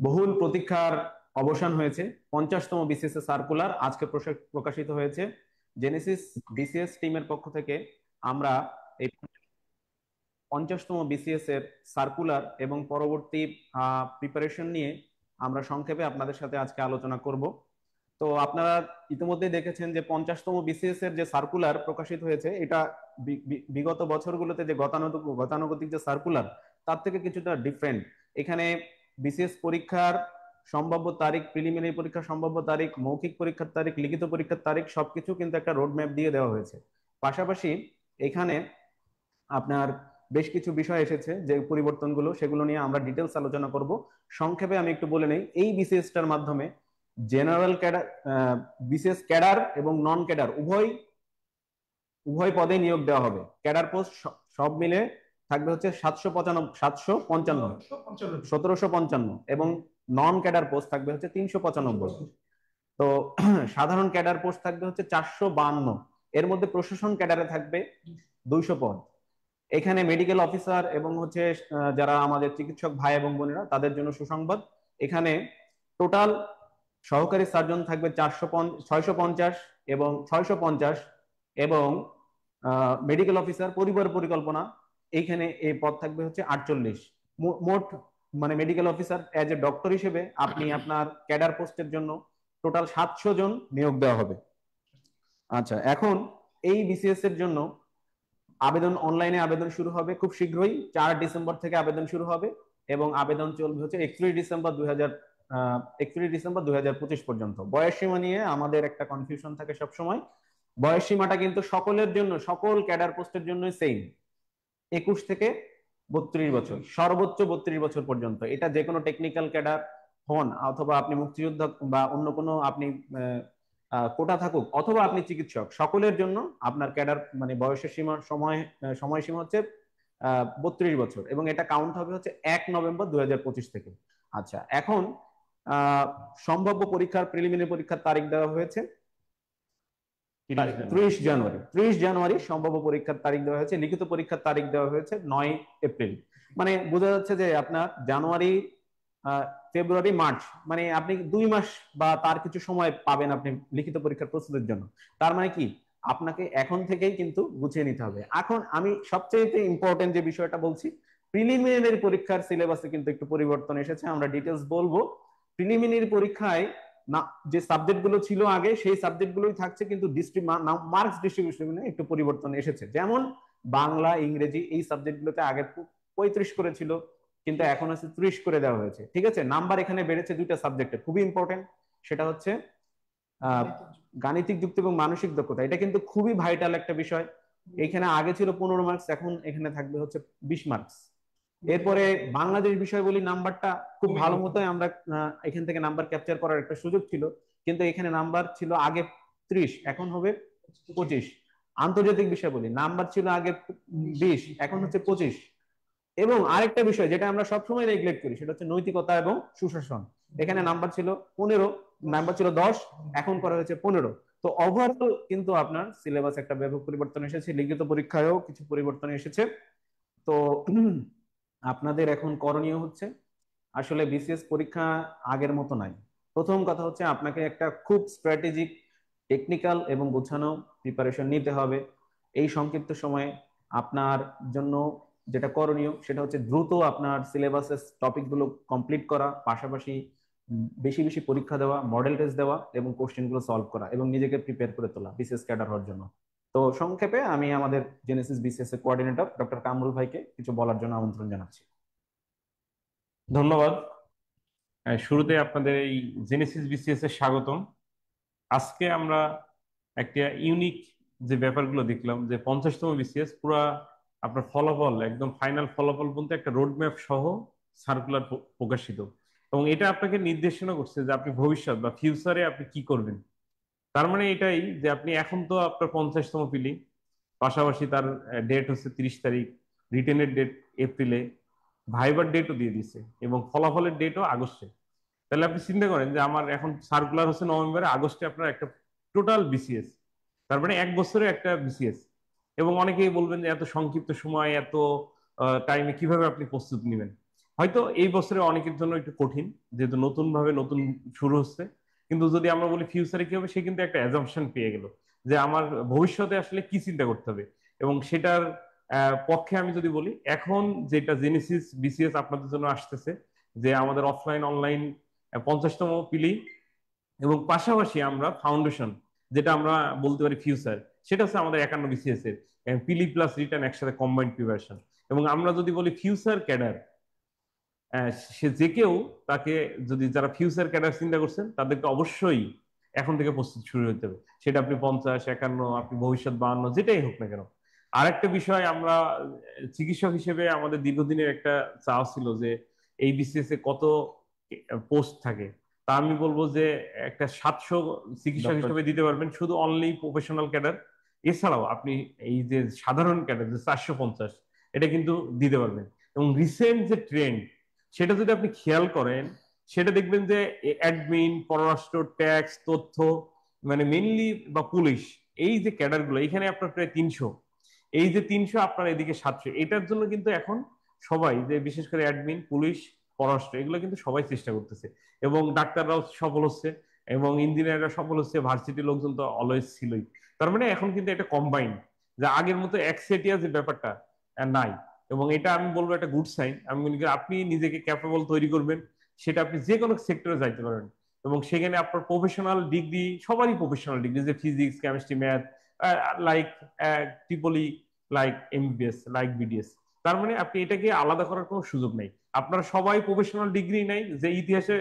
বহুল প্রতীক্ষার অবসান হয়েছে। 50তম বিসিএস এর সার্কুলার আজকে প্রকাশিত হয়েছে। জেনেসিস বিসিএস টিমের পক্ষ থেকে আমরা এই 50তম বিসিএস এর সার্কুলার এবং পরবর্তী প্রিপারেশন নিয়ে আমরা সংক্ষেপে আপনাদের সাথে আজকে আলোচনা করব। তো আপনারা ইতিমধ্যে দেখেছেন যে 50তম বিসিএস এর যে সার্কুলার প্রকাশিত হয়েছে, এটা বিগত বছরগুলোতে যে গতানুগতিক যে সার্কুলার তার থেকে কিছুটা ডিফারেন্ট। এখানে বিসিএস পরীক্ষার সম্ভাব্য তারিখ, প্রিলিমিনারি পরীক্ষার সম্ভাব্য তারিখ, মৌখিক পরীক্ষার তারিখ, লিখিত পরীক্ষার তারিখ সবকিছু কিন্তু একটা রোড ম্যাপ দিয়ে দেওয়া হয়েছে। পাশাপাশি এখানে আপনার বেশ কিছু বিষয় এসেছে যে পরিবর্তনগুলো, সেগুলো নিয়ে আমরা ডিটেলস আলোচনা করব। সংক্ষেপে আমি একটু বলে নেই, এই বিসিএসটার মাধ্যমে জেনারেল ক্যাডার, বিসিএস ক্যাডার এবং নন ক্যাডার উভয় উভয় পদে নিয়োগ দেওয়া হবে। ক্যাডার পোস্ট সব মিলে থাকবে হচ্ছে 755, 1755, এবং নন ক্যাডার পোস্ট থাকবে হচ্ছে 395। তো সাধারণ ক্যাডার পোস্ট থাকবে হচ্ছে 452। এর মধ্যে প্রশাসন ক্যাডারে থাকবে 200 পদ। এখানে মেডিকেল অফিসার এবং হচ্ছে যারা আমাদের চিকিৎসক ভাই এবং বোনেরা, তাদের জন্য সুসংবাদ। এখানে টোটাল সহকারী সার্জন থাকবে 650 এবং 650, এবং মেডিকেল অফিসার পরিবার পরিকল্পনা এইখানে এই পদ থাকবে হচ্ছে 48। মোট মানে medical officer as a doctor হিসেবে আপনি আপনার ক্যাডার পোস্টের জন্য টোটাল 700 জন নিয়োগ দেওয়া হবে। আচ্ছা, এখন এই বিসিএস এর জন্য আবেদন, অনলাইনে আবেদন শুরু হবে খুব শীঘ্রই। 4 ডিসেম্বর থেকে আবেদন শুরু হবে এবং আবেদন চলবে হচ্ছে 31 ডিসেম্বর 2025 পর্যন্ত। বয়স সীমা নিয়ে আমাদের একটা কনফিউশন থাকে সবসময়। বয়স সীমাটা কিন্তু সকলের জন্য, সকল ক্যাডার পোস্টের জন্য সেম, 21 থেকে 32 বছর, সর্বোচ্চ 32 বছর পর্যন্ত। এটা যে কোনো টেকনিক্যাল ক্যাডার হন, অথবা আপনি মুক্তিযোদ্ধা বা অন্য কোনো আপনি কোটা থাকুক, অথবা আপনি চিকিৎসক, সকলের জন্য আপনার ক্যাডার মানে বয়সের সীমা সময়সীমা হচ্ছে 32 বছর, এবং এটা কাউন্ট হবে হচ্ছে 1 নভেম্বর 2025 থেকে। আচ্ছা, এখন সম্ভাব্য পরীক্ষার, প্রিলিমিনারি পরীক্ষার তারিখ দেওয়া হয়েছে 30 জানুয়ারি। 30 জানুয়ারি সম্ভাব্য পরীক্ষার তারিখ দেওয়া হয়েছে। লিখিত পরীক্ষার তারিখ দেওয়া হয়েছে 9 এপ্রিল। মানে বোঝা যাচ্ছে যে আপনার জানুয়ারি, ফেব্রুয়ারি, মার্চ, মানে আপনি 2 মাস বা তার কিছু সময় পাবেন আপনি লিখিত পরীক্ষার প্রস্তুতির জন্য। তার মানে কি, আপনাকে এখন থেকেই কিন্তু গুছিয়ে নিতে হবে। এখন আমি সবচেয়ে ইম্পর্টেন্ট যে বিষয়টা বলছি, প্রিলিমিনারি পরীক্ষার সিলেবাসে কিন্তু একটু পরিবর্তন এসেছে, আমরা ডিটেলস বলবো। প্রিলিমিনারি পরীক্ষায় না যে সাবজেক্ট গুলো ছিল আগে, সেই সাবজেক্ট গুলোই থাকছে, কিন্তু মার্কস ডিস্ট্রিবিউশনে একটু পরিবর্তন এসেছে। যেমন বাংলা, ইংরেজি এই সাবজেক্ট গুলোতে আগে 35 করে ছিল, কিন্তু এখন আছে 30 করে দেওয়া হয়েছে। ঠিক আছে, নাম্বার এখানে বেড়েছে দুইটা সাবজেক্টে, খুবই ইম্পর্টেন্ট। সেটা হচ্ছে গাণিতিক যুক্তি এবং মানসিক দক্ষতা। এটা কিন্তু খুবই ভাইটাল একটা বিষয়। এখানে আগে ছিল 15 মার্কস, এখন এখানে থাকবে হচ্ছে 20 মার্কস। এরপরে বাংলাদেশ বিষয়গুলি নাম্বারটা খুব ভালো মতো আমরা এখান থেকে নাম্বার ক্যাপচার করার একটা সুযোগ ছিল, কিন্তু এখানে নাম্বার ছিল আগে 30, এখন হবে 25। আন্তর্জাতিক বিষয়গুলি নাম্বার ছিল আগে 20, এখন হচ্ছে 25। এবং আরেকটা বিষয় যেটা আমরা সবসময় নেগলেক্ট করি, সেটা হচ্ছে নৈতিকতা এবং সুশাসন। এখানে নাম্বার ছিল 15, নাম্বার ছিল 10, এখন করা হয়েছে 15। তো ওভারঅল কিন্তু আপনার সিলেবাস একটা ব্যাপক পরিবর্তন এসেছে, লিখিত পরীক্ষায়ও কিছু পরিবর্তন এসেছে। তো আপনাদের এখন করণীয় হচ্ছে, আসলে বিসিএস পরীক্ষা আগের মতো নাই। প্রথম কথা হচ্ছে আপনাকে একটা খুব স্ট্র্যাটেজিক, টেকনিক্যাল এবং গোছানো প্রিপারেশন নিতে হবে। এই সংক্ষিপ্ত সময়ে আপনার জন্য যেটা করণীয় সেটা হচ্ছে দ্রুত আপনার সিলেবাসের টপিকগুলো কমপ্লিট করা, পাশাপাশি বেশি বেশি পরীক্ষা দেওয়া, মডেল টেস্ট দেওয়া এবং কোশ্চেনগুলো সলভ করা, এবং নিজেকে প্রিপেয়ার করে তোলা বিসিএস ক্যাডার হওয়ার জন্য। তো সংক্ষেপে আমি আমাদের জেনেসিস বিসিএস এর কোঅর্ডিনেটর ডক্টর কামরুল ভাইকে কিছু বলার জন্য আমন্ত্রণ জানাচ্ছি। ধন্যবাদ। শুরুতে আপনাদের এই জেনেসিস বিসিএস এর স্বাগতম। আজকে আমরা একটা ইউনিক যে ব্যাপারগুলো দেখলাম, যে 50তম বিসিএস পুরা আপনার ফলাফল, একদম ফাইনাল ফলাফল বলতে একটা রোড ম্যাপ সহ সার্কুলার প্রকাশিত, এবং এটা আপনাকে নির্দেশনা করছে যে আপনি ভবিষ্যৎ বা ফিউচারে আপনি কি করবেন। তার মানে এটাই যে আপনি এখন তো আপনার 50তম পিলি, পাশাপাশি তার ডেট হচ্ছে 30 তারিখ, রিটেনের ডেট এপ্রিলে, ভাইবার ডেটও দিয়ে দিছে, এবং ফলাফলের ডেটও আগস্টে। তাহলে আপনি চিন্তা করেন যে আমার এখন সার্কুলার হচ্ছে নভেম্বরে, আগস্টে আপনার একটা টোটাল বিসিএস, তার মানে 1 বছরে একটা বিসিএস। এবং অনেকেই বলবেন যে এত সংক্ষিপ্ত সময়, এত টাইমে কিভাবে আপনি প্রস্তুতি নেবেন। হয়তো এই বছরে অনেকের জন্য একটু কঠিন, যেহেতু নতুন ভাবে নতুন শুরু হচ্ছে। কিন্তু যদি আমরা বলি ফিউচারে কি হবে, সে কিন্তু একটা অ্যাজাম্পশন পেয়ে গেল যে আমার ভবিষ্যতে আসলে কি চিন্তা করতে হবে। এবং সেটার পক্ষে আমি যদি বলি, এখন যেটা জেনেসিস বিসিএস আপনাদের জন্য আসতেছে, যে আমাদের অফলাইন অনলাইন 50তম পিলি, এবং পাশাপাশি আমরা ফাউন্ডেশন, যেটা আমরা বলতে পারি ফিউচার, সেটা হচ্ছে আমাদের 51 বিসিএস এর পিলি প্লাস রিটার্ন একসাথে কম্বাইন্ড প্রিপারেশন। এবং আমরা যদি বলি ফিউচার ক্যাডার, আহ, সে যে কেউ, তাকে যদি যারা ফিউচার ক্যাডার চিন্তা করছেন, তাদেরকে অবশ্যই এখন থেকে প্রস্তুতি শুরু হতে হবে। সেটা আপনি 50, 51, আপনি ভবিষ্যৎ 52, যেটাই হোক না কেন। আরেকটা বিষয়, আমরা চিকিৎসক হিসেবে আমাদের দীর্ঘদিনের একটা চাওয়া ছিল যে এই বিসিএস এ কত পোস্ট থাকে। তা আমি বলবো যে একটা 700 চিকিৎসক ডক্টর। হিসেবে দিতে পারবেন, শুধু অনলি প্রফেশনাল ক্যাডার। এছাড়াও আপনি এই যে সাধারণ ক্যাডার যে 450, এটা কিন্তু দিতে পারবেন। এবং রিসেন্ট যে ট্রেন্ড, সেটা যদি আপনি খেয়াল করেন, সেটা দেখবেন যে অ্যাডমিন, পররাষ্ট্র, ট্যাক্স, তথ্য, মানে মেনলি বা পুলিশ, এই যে ক্যাডার গুলো, এখানে আপনার প্রায় 300। এই যে 300, আপনার এদিকে 700, এটার জন্য কিন্তু এখন সবাই, যে বিশেষ করে অ্যাডমিন, পুলিশ, পররাষ্ট্র, এগুলো কিন্তু সবাই চেষ্টা করতেছে। এবং ডাক্তাররাও সফল হচ্ছে, এবং ইঞ্জিনিয়াররা সফল হচ্ছে, ভার্সিটির লোকজন তো অলওয়েজ ছিলই। তার মানে এখন কিন্তু এটা কম্বাইন্ড, যে আগের মতো একসেটিয়া যে ব্যাপারটা নাই। এবং এটা আমি বলবো একটা গুড সাইন। আমি মনে করি আপনি নিজেকে ক্যাপেবল তৈরি করবেন, সেটা আপনি যে কোনো সেক্টরে যাইতে পারবেন। এবং সেখানে আপনার প্রফেশনাল ডিগ্রি, সবারই প্রফেশনাল ডিগ্রি, যে physics, chemistry, math, like Tripoli, like MBBS, like BDS. তার মানে আপনি এটাকে আলাদা করার কোনো সুযোগ নেই। আপনারা সবাই প্রফেশনাল ডিগ্রি নেই, যে ইতিহাসে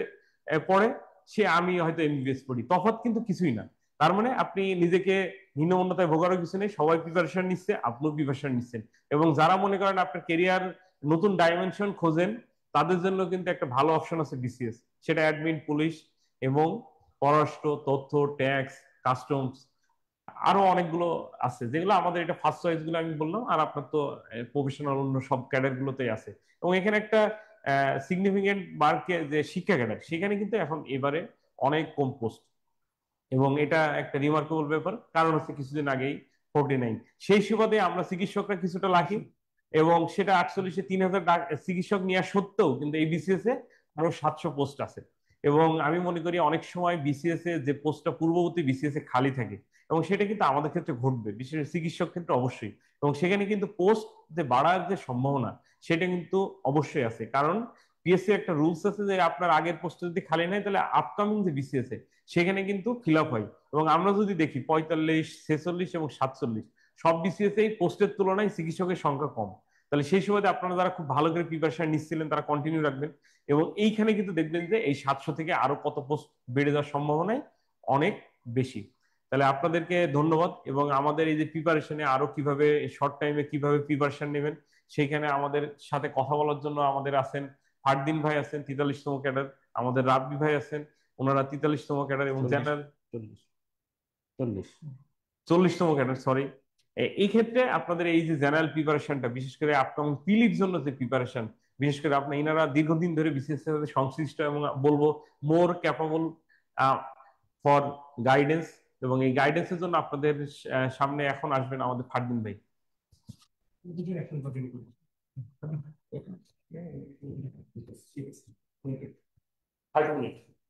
পড়ে সে আমি হয়তো এমবিবিএস পড়ি, তফাৎ কিন্তু কিছুই না। তার মানে আপনি নিজেকে হীনমন্যতায় ভোগারও কিছু নেই, সবাই প্রিপারেশন নিচ্ছে, আপনিও প্রিপারেশন নিচ্ছেন। এবং যারা মনে করেন আপনার কেরিয়ার নতুন ডাইমেনশন খোঁজেন, তাদের জন্য কিন্তু একটা ভালো অপশন আছে বিসিএস। সেটা অ্যাডমিন, পুলিশ, এবং পররাষ্ট্র, তথ্য, ট্যাক্স, কাস্টমস, আরো অনেকগুলো আছে, যেগুলো আমাদের এটা ফার্স্ট চয়েস গুলো আমি বললাম। আর আপনার তো প্রফেশনাল অন্য সব ক্যাডার গুলোতেই আছে। এবং এখানে একটা সিগনিফিকেন্ট মার্কে যে শিক্ষা ক্যাডার, সেখানে কিন্তু এখন এবারে অনেক কম পোস্ট। এবং এটা একটা রিমার্কেবল ব্যাপার, কারণ হচ্ছে কিছুদিন আগেই 49। সেই সুবাদে আমরা চিকিৎসকরা কিছুটা লাকি। এবং সেটা 48-এ 3000 চিকিৎসক নেওয়া সত্ত্বেও কিন্তু এই বিসিএস এ আরো 700 পোস্ট আছে। এবং আমি মনে করি অনেক সময় বিসিএস এ যে পোস্টটা পূর্ববর্তী বিসিএস এ খালি থাকে, এবং সেটা কিন্তু আমাদের ক্ষেত্রে ঘটবে, বিশেষ করে চিকিৎসক ক্ষেত্রে অবশ্যই। এবং সেখানে কিন্তু পোস্ট যে বাড়ার যে সম্ভাবনা, সেটা কিন্তু অবশ্যই আছে। কারণ পিএসসি একটা রুলস আছে যে আপনার আগের পোস্ট যদি খালি নাই, তাহলে আপকামিং যে বিসিএস এ সেখানে কিন্তু ফিল আপ হয়। এবং আমরা যদি দেখি 45, 46 এবং 47, সব বিসিএস এই পোস্টের তুলনায় চিকিৎসকের সংখ্যা কম। তাহলে সেই সময় আপনারা যারা খুব ভালো করে প্রিপারেশন নিচ্ছিলেন, তারা কন্টিনিউ রাখবেন। এবং এইখানে কিন্তু দেখবেন যে এই 700 থেকে আরো কত পোস্ট বেড়ে যাওয়ার সম্ভাবনায় অনেক বেশি। তাহলে আপনাদেরকে ধন্যবাদ। এবং আমাদের এই যে প্রিপারেশনে আরো কিভাবে শর্ট টাইমে কিভাবে প্রিপারেশন নেবেন, সেইখানে আমাদের সাথে কথা বলার জন্য আমাদের আছেন ফারদিন ভাই, আছেন 43তম ক্যাডার, আমাদের রাব্বি ভাই আছেন, ওনারা 43তম ক্যাডার, এবং 40, জেনারেল 40, 40। 40তম cadre, sorry. এই ক্ষেত্রে আপনাদের এই যে জেনারেল প্রিপারেশনটা, বিশেষ করে আপকামিং পিলির জন্য যে প্রিপারেশন, বিশেষ করে আপনার ইনারা দীর্ঘদিন ধরে বিসিএস এর সাথে সংশ্লিষ্ট, এবং বলবো মোর ক্যাপাবল ফর গাইডেন্স। এবং এই গাইডেন্সের জন্য আপনাদের সামনে এখন আসবেন আমাদের ফারদিন ভাই।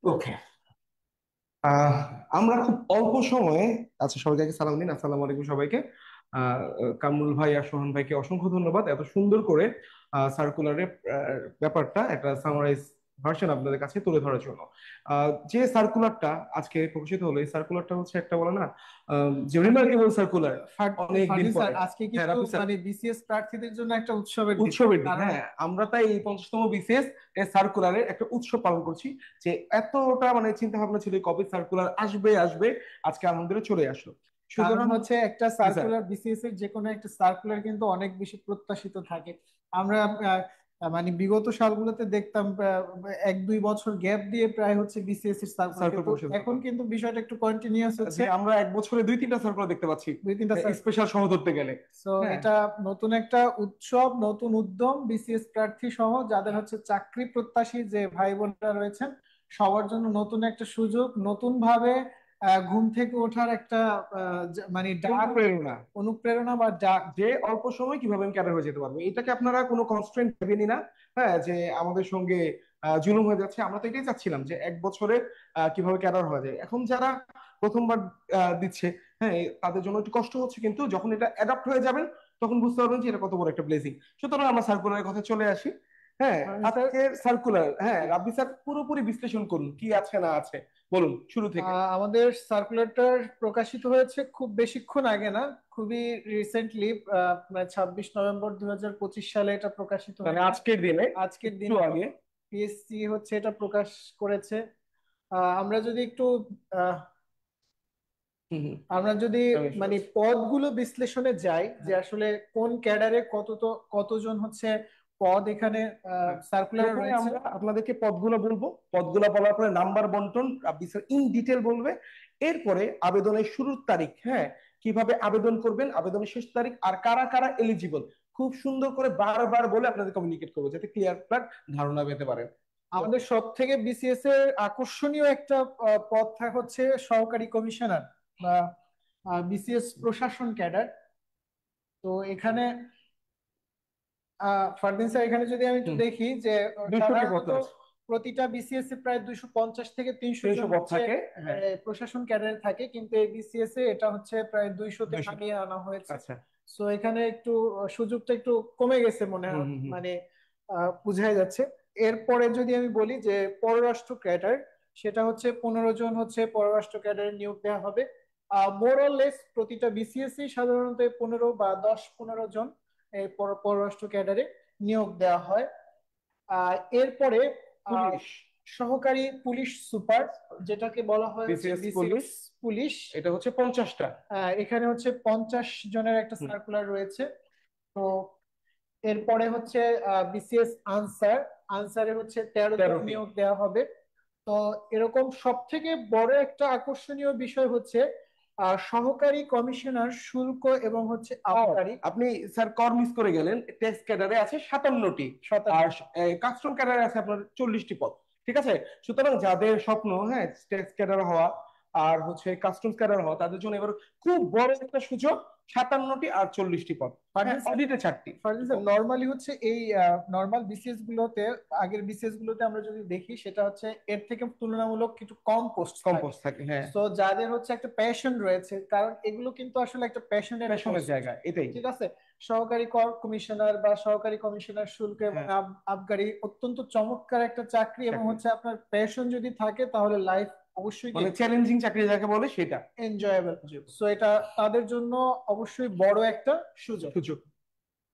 ওকে। আহ আমরা খুব অল্প সময়ে, আচ্ছা সবাইকে আগে সালাম দিন, আসসালামু আলাইকুম সবাইকে। আহ কামরুল ভাই আর সোহান ভাইকে অসংখ্য ধন্যবাদ এত সুন্দর করে সার্কুলারের ব্যাপারটা একটা সামারাইজ ভার্সন আপনাদের কাছে তুলে ধরার জন্য। যে সার্কুলারটা আজকে প্রকাশিত হলো, এই সার্কুলারটা হচ্ছে একটা বলে না যে রিমার্কেবল সার্কুলার। অনেক দিন ফারদিন স্যার, পরে আজকে হ্যাঁ, কিন্তু রাফি স্যার, মানে বিসিএস প্রার্থীদের জন্য একটা উৎসবের দিন। উৎসবের দিন। কারণ হ্যাঁ, আমরা তাই এই 50তম বিসিএস এর সার্কুলারের একটা উৎসব পালন করছি। যে এতটা মানে চিন্তা ভাবনা ছিল কবে সার্কুলার আসবে আসবে, আজকে আলহামদুলিল্লাহ চলে আসলো। কারণ সুতরাং হচ্ছে একটা জি স্যার। সার্কুলার, বিসিএস এর যে কোনো একটা সার্কুলার কিন্তু অনেক বেশি প্রত্যাশিত থাকে। আমরা মানে বিগত সালগুলোতে দেখতাম 1-2 বছর গ্যাপ দিয়ে প্রায় হচ্ছে বিসিএস এর সার্কুলার, সার্কুলার কিন্তু প্রকাশিত এখন হতো। কিন্তু বিষয়টা একটু কন্টিনিউয়াস হচ্ছে। যে আমরা এক বছরে 2-3টা সার্কুলার দেখতে পাচ্ছি, 2-3টা স্পেশাল সহ ধরতে গেলে। সো হ্যাঁ, এটা নতুন একটা উৎসব, নতুন উদ্যম বিসিএস প্রার্থী সহ যাদের হচ্ছে চাকরি প্রত্যাশী যে ভাই বোনেরা রয়েছেন, সবার জন্য নতুন একটা সুযোগ, নতুন ভাবে ঘুম থেকে ওঠার একটা মানে ডাক, অনুপ্রেরণা, অনুপ্রেরণা বা ডাক। যে অল্প সময় কিভাবে আমি ক্যাডার হয়ে যেতে পারবো, এটাকে আপনারা কোনো কনস্ট্রেন্ট ভেবেনি না। হ্যাঁ, যে আমাদের সঙ্গে জুলুম হয়ে যাচ্ছে, আমরা তো এটাই চাচ্ছিলাম যে 1 বছরে কিভাবে ক্যাডার হয়ে যায়। এখন যারা প্রথমবার দিচ্ছে, হ্যাঁ, তাদের জন্য একটু কষ্ট হচ্ছে, কিন্তু যখন এটা অ্যাডাপ্ট হয়ে যাবেন তখন বুঝতে পারবেন যে এটা কত বড় একটা ব্লেসিং। সুতরাং আমরা সার্কুলারের কথা চলে আসি। হ্যাঁ, স্যার, আজকের সার্কুলার, হ্যাঁ রাব্বি স্যার পুরোপুরি বিশ্লেষণ করুন কি আছে না আছে, বলুন শুরু থেকে। আমাদের সার্কুলেটর প্রকাশিত হয়েছে খুব বেশিক্ষণ আগে না, খুবই রিসেন্টলি, 26 নভেম্বর 2025 সালে এটা প্রকাশিত মানে হয়েছে। আজকের দিনে, আজকের একটু দিনে আগে। পিএসসি হচ্ছে এটা প্রকাশ করেছে। আমরা যদি একটু আহ, হুম হুম। আমরা যদি আমি মানে শুনছি। পদগুলো বিশ্লেষণে যাই, যে আসলে কোন ক্যাডারে কতজন হচ্ছে পদ এখানে হ্যাঁ, সার্কুলার প্রথমে রয়েছে। আমরা আপনাদেরকে পদগুলো বলবো, পদগুলো বলার পরে নাম্বার বন্টন রাব্বি স্যার ইন ডিটেল বলবে। এরপরে আবেদনের শুরুর তারিখ, হ্যাঁ কিভাবে আবেদন করবেন, আবেদনের শেষ তারিখ, আর কারা কারা এলিজিবল, খুব সুন্দর করে বারবার বলে আপনাদের কমিউনিকেট করবো, যাতে ক্লিয়ার কাট ধারণা পেতে পারেন। আমাদের সব থেকে বিসিএস এর আকর্ষণীয় একটা পদ হচ্ছে সহকারী কমিশনার বা বিসিএস প্রশাসন ক্যাডার। তো এখানে ফারদিন স্যার, এখানে যদি আমি একটু হুম, দেখি যে 200টি পদ সাধারণত আছে, প্রতিটা বিসিএস এ প্রায় 250 থেকে 300 জন 300 পদ হচ্ছে থাকে। হ্যাঁ, প্রশাসন ক্যাডারে থাকে, কিন্তু এই বিসিএস এ এটা হচ্ছে প্রায় 200-তে 200। নামিয়ে আনা হয়েছে। আচ্ছা। সো এখানে একটু সুযোগটা একটু কমে গেছে মনে হুম হয়, হুম হুম। মানে বোঝাই যাচ্ছে। এরপরে যদি আমি বলি যে পররাষ্ট্র ক্যাডার, সেটা হচ্ছে 15 জন হচ্ছে পররাষ্ট্র ক্যাডারে নিয়োগ দেওয়া হবে। মোর অর লেস প্রতিটা বিসিএসই সাধারণত 15 বা 10-15 জন এই পররাষ্ট্র ক্যাডারে নিয়োগ দেওয়া হয়। এরপরে আহ, পুলিশ, সহকারী পুলিশ সুপার, যেটাকে বলা হয় হচ্ছে বিসিএস বিসিএস পুলিশ, পুলিশ। এটা হচ্ছে 50টা। এখানে হচ্ছে 50 জনের একটা হুম, সার্কুলার রয়েছে। তো এরপরে হচ্ছে বিসিএস আনসার, আনসারে হচ্ছে 13 জন 13টি। নিয়োগ দেওয়া হবে। তো এরকম সব থেকে বড় একটা আকর্ষণীয় বিষয় হচ্ছে সহকারী কমিশনার শুল্ক এবং হচ্ছে আবকারী। আপনি স্যার কর মিস করে গেলেন, টেক্স ক্যাডারে আছে 57টি, 17। আর কাস্টম ক্যাডারে আছে আপনার 40টি পদ। ঠিক আছে, সুতরাং যাদের স্বপ্ন, হ্যাঁ টেক্স ক্যাডার হওয়া আর হচ্ছে কাস্টমস ক্যাডার হওয়া, তাদের জন্য এবার খুব বড় একটা সুযোগ, 57টি আর 40টি পদ। হ্যাঁ, ফারদিন স্যার, অডিটে 4টি। নর্মালি হচ্ছে এই নর্মাল বিসিএস গুলোতে, আগের বিসিএস গুলোতে আমরা যদি দেখি, সেটা হচ্ছে এর থেকে তুলনামূলক কিছু কম পোস্ট কম থাকে। পোস্ট থাকে, হ্যাঁ। তো যাদের হচ্ছে একটা প্যাশন রয়েছে, কারণ এগুলো কিন্তু আসলে একটা প্যাশনের প্যাশনের পোস্ট। জায়গা এটাই। ঠিক আছে, সহকারী কর কমিশনার বা সহকারী কমিশনার শুল্ক এবং হ্যাঁ, আবগারি অত্যন্ত চমৎকার একটা চাকরি, এবং চাকরি, হচ্ছে আপনার প্যাশন যদি থাকে তাহলে লাইফ অবশ্যই কি মানে চ্যালেঞ্জিং চাকরি যাকে বলে সেটা। এনজয়েবল। জি, সো এটা তাদের জন্য অবশ্যই বড় একটা সুযোগ। সুযোগ।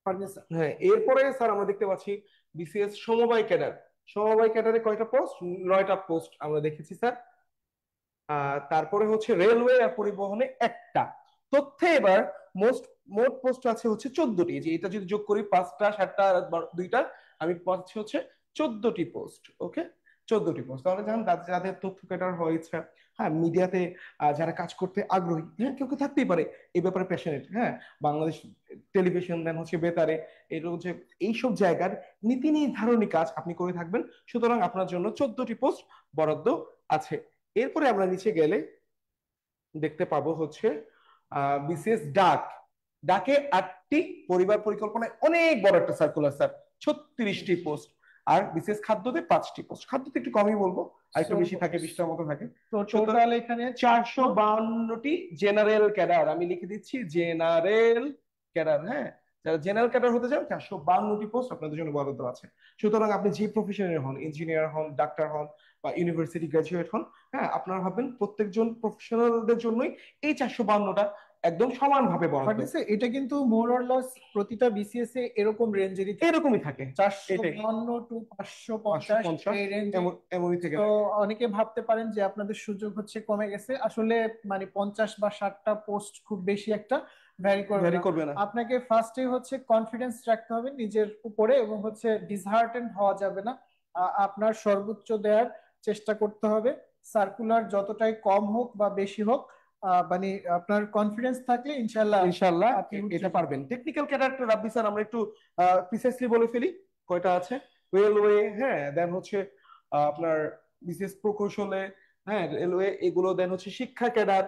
ফারদিন স্যার, হ্যাঁ, এরপরে স্যার আমরা দেখতে পাচ্ছি বিসিএস সমবায় ক্যাডার। সমবায় ক্যাডারে কয়টা পোস্ট? 9টা পোস্ট আমরা দেখেছি স্যার। তারপরে হচ্ছে রেলওয়ে আর পরিবহনে একটা। তথ্যে এবার মোস্ট মোট পোস্ট আছে হচ্ছে 14টি, যে এটা যদি যোগ করি 5টা 7টা আর 2টা, আমি পাচ্ছি হচ্ছে 14টি পোস্ট। ওকে, 14টি পোস্ট। তাহলে যান যাদের তথ্য ক্যাডার হওয়ার ইচ্ছা, হ্যাঁ মিডিয়াতে যারা কাজ করতে আগ্রহী, হ্যাঁ কেউ কেউ থাকতেই পারে এই ব্যাপারে প্যাশনেট, হ্যাঁ বাংলাদেশ টেলিভিশন দেন হচ্ছে বেতারে, এটা হচ্ছে এইসব জায়গার নীতি নির্ধারণী কাজ আপনি করে থাকবেন। সুতরাং আপনার জন্য 14টি পোস্ট বরাদ্দ আছে। এরপরে আমরা নিচে গেলে দেখতে পাবো হচ্ছে বিসিএস ডাক, ডাকে 8টি, পরিবার পরিকল্পনায় অনেক বড় একটা সার্কুলার স্যার, 36টি পোস্ট। আর বিসিএস খাদ্যতে 5টি পোস্ট, খাদ্যতে একটু কমই বলবো, আর একটু বেশি থাকে, 20টার মতো থাকে। তো টোটাল এখানে 452টি জেনারেল ক্যাডার, আমি লিখে দিচ্ছি জেনারেল ক্যাডার, হ্যাঁ যারা জেনারেল ক্যাডার হতে চান 452টি পোস্ট আপনাদের জন্য বরাদ্দ আছে। সুতরাং আপনি যে প্রফেশনের হন, ইঞ্জিনিয়ার হন, ডাক্তার হন বা ইউনিভার্সিটি গ্রাজুয়েট হন, হ্যাঁ আপনারা ভাববেন প্রত্যেকজন প্রফেশনালদের জন্যই এই 452টা একদম সমানভাবে বরাদ্দ। ফারদিন স্যার, এটা কিন্তু মোর অর লেস প্রতিটা বিসিএস এ এরকম রেঞ্জেরই এরকমই থাকে, এটাই 452 টু 550 550 এই রেঞ্জে। এমনই থেকে তো থাকে। অনেকে ভাবতে পারেন যে আপনাদের সুযোগ হচ্ছে কমে গেছে, আসলে মানে 50 বা 60টা পোস্ট খুব বেশি একটা ভ্যারি করবে ভ্যারি না। করবে না। আপনাকে ফার্স্টে হচ্ছে কনফিডেন্স রাখতে হবে নিজের উপরে, এবং হচ্ছে ডিসহার্টেন্ড হওয়া যাবে না। আপনার সর্বোচ্চ দেওয়ার চেষ্টা করতে হবে। সার্কুলার যতটাই কম হোক বা বেশি হোক, মানে আপনার কনফিডেন্স থাকলে ইনশাল্লাহ ইনশাল্লাহ আপনি এটা উত্তীর্ণ পারবেন। টেকনিক্যাল ক্যাডারটা রাব্বি স্যার আমরা একটু প্রিসাইসলি বলে ফেলি কয়টা আছে। রেলওয়ে, হ্যাঁ দেন হচ্ছে আপনার বিশেষ প্রকৌশলে, হ্যাঁ রেলওয়ে, এগুলো দেন হচ্ছে শিক্ষা ক্যাডার,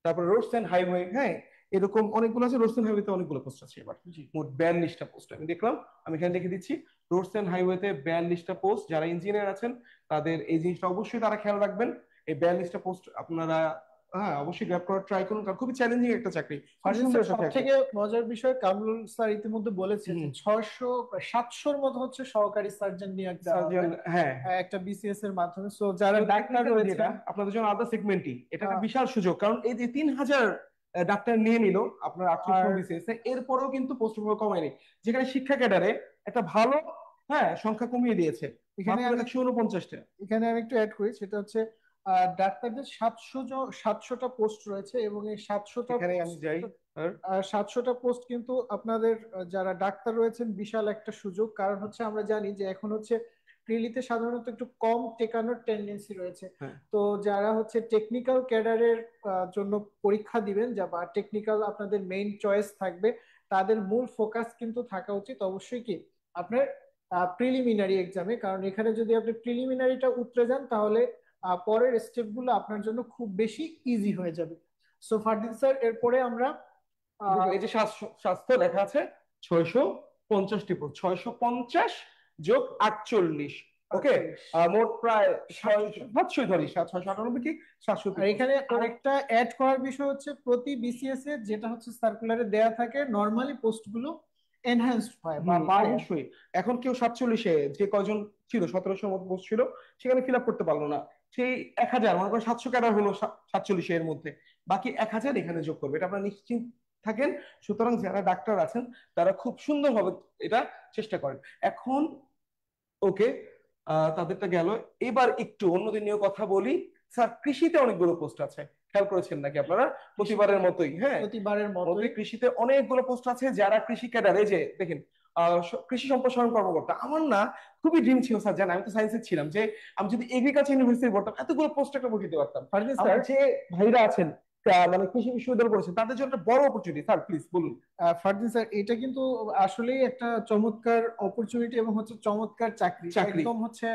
তারপরে রোডস এন্ড হাইওয়ে, হ্যাঁ এরকম অনেকগুলো আছে। রোডস এন্ড হাইওয়েতে অনেকগুলো পোস্ট আছে এবার, মোট 42টা পোস্ট আমি দেখলাম। আমি এখানে লিখে দিচ্ছি, রোডস এন্ড হাইওয়েতে 42টা পোস্ট। যারা ইঞ্জিনিয়ার আছেন তাদের এই জিনিসটা অবশ্যই তারা খেয়াল রাখবেন। এই 42টা পোস্ট আপনারা হ্যাঁ অবশ্যই গ্র্যাব করার ট্রাই করুন, কারণ খুবই চ্যালেঞ্জিং একটা চাকরি, খুব সুন্দর একটা সব চাকরি। থেকে মজার বিষয় কামরুল স্যার ইতিমধ্যে বলেছে যে হুম। 700-র মতো হচ্ছে সহকারী সার্জন নিয়োগ দেওয়া হবে সার্জন, হ্যাঁ একটা বিসিএস এর মাধ্যমে। সো যারা ডাক্তার রয়েছে যেটা আপনাদের জন্য আলাদা সেগমেন্টই, এটা একটা আহ, বিশাল সুযোগ, কারণ এই যে 3000 ডাক্তার নিয়ে নিল আপনার 38 আর বিসিএস, এরপরেও কিন্তু পোস্ট কমায়নি, যেখানে শিক্ষা ক্যাডারে একটা ভালো হ্যাঁ সংখ্যা কমিয়ে দিয়েছে, এখানে মাত্র আমি 149টা। এখানে আমি একটু অ্যাড করি, সেটা হচ্ছে ডাক্তারদের 700টা পোস্ট রয়েছে এবং এই 700টা এখানে আমি যাই আর 700টা পোস্ট কিন্তু আপনাদের যারা ডাক্তার রয়েছেন বিশাল একটা সুযোগ। কারণ হচ্ছে আমরা জানি যে এখন হচ্ছে প্রিলিতে সাধারণত একটু কম টেকানোর টেন্ডেন্সি রয়েছে। হ্যাঁ তো যারা হচ্ছে টেকনিক্যাল ক্যাডারের জন্য পরীক্ষা দিবেন, যা বা টেকনিক্যাল আপনাদের মেইন চয়েস থাকবে, তাদের মূল ফোকাস কিন্তু থাকা উচিত অবশ্যই কি আপনার প্রিলিমিনারি এক্সামে। কারণ এখানে যদি আপনি প্রিলিমিনারিটা উতরে যান তাহলে পরের স্টেপগুলো আপনার জন্য খুব বেশি ইজি হয়ে যাবে। সো ফারদিন স্যার, এরপরে আমরা দেখো, এই যে স্বাস্থ্য স্বাস্থ্য লেখা আছে 650টি পোস্ট, 650 যোগ 48, ওকে মোট প্রায় 700 ধরি, 698 কি 700। আর এখানে আরেকটা অ্যাড করার বিষয় হচ্ছে প্রতি বিসিএস এর যেটা হচ্ছে সার্কুলারে দেয়া থাকে, নরমালি পোস্টগুলো এনহ্যান্সড হয় বা বাড়ে। অবশ্যই এখন কেউ 47-এ যে কয়জন ছিল, 1700 মতো পোস্ট ছিল, সেখানে ফিল আপ করতে পারলো না, সেই 1000 মনে করেন 700 ক্যাডার হলো 47 এর মধ্যে, বাকি 1000 এখানে যোগ করবে, এটা আপনারা নিশ্চিত থাকেন। সুতরাং যারা ডাক্তার আছেন তারা খুব সুন্দরভাবে এটা চেষ্টা করেন। এখন ওকে, তাদেরটা গেল। এবার একটু অন্যদের নিয়ে কথা বলি। স্যার কৃষিতে অনেকগুলো পোস্ট আছে, খেয়াল করেছেন নাকি আপনারা? প্রতিবারের মতোই, হ্যাঁ প্রতিবারের মতোই মতোই কৃষিতে অনেকগুলো পোস্ট আছে। যারা কৃষি ক্যাডার, এই যে দেখেন কৃষি সম্প্রসারণ কর্মকর্তা, আমার না খুবই ড্রিম ছিল স্যার, জানেন আমি তো সায়েন্সের ছিলাম, যে আমি যদি এগ্রিকালচার ইউনিভার্সিটি পড়তাম এতগুলো পোস্ট একটা দিতে পারতাম। ফারদিন আমার স্যার, যে ভাইরা আছেন মানে কৃষি বিশ্ববিদ্যালয় পড়েছেন, তাদের জন্য একটা বড় অপরচুনিটি। স্যার প্লিজ বলুন। ফারদিন স্যার, এটা কিন্তু আসলেই একটা চমৎকার অপরচুনিটি এবং হচ্ছে চমৎকার চাকরি চাকরি, একদম হচ্ছে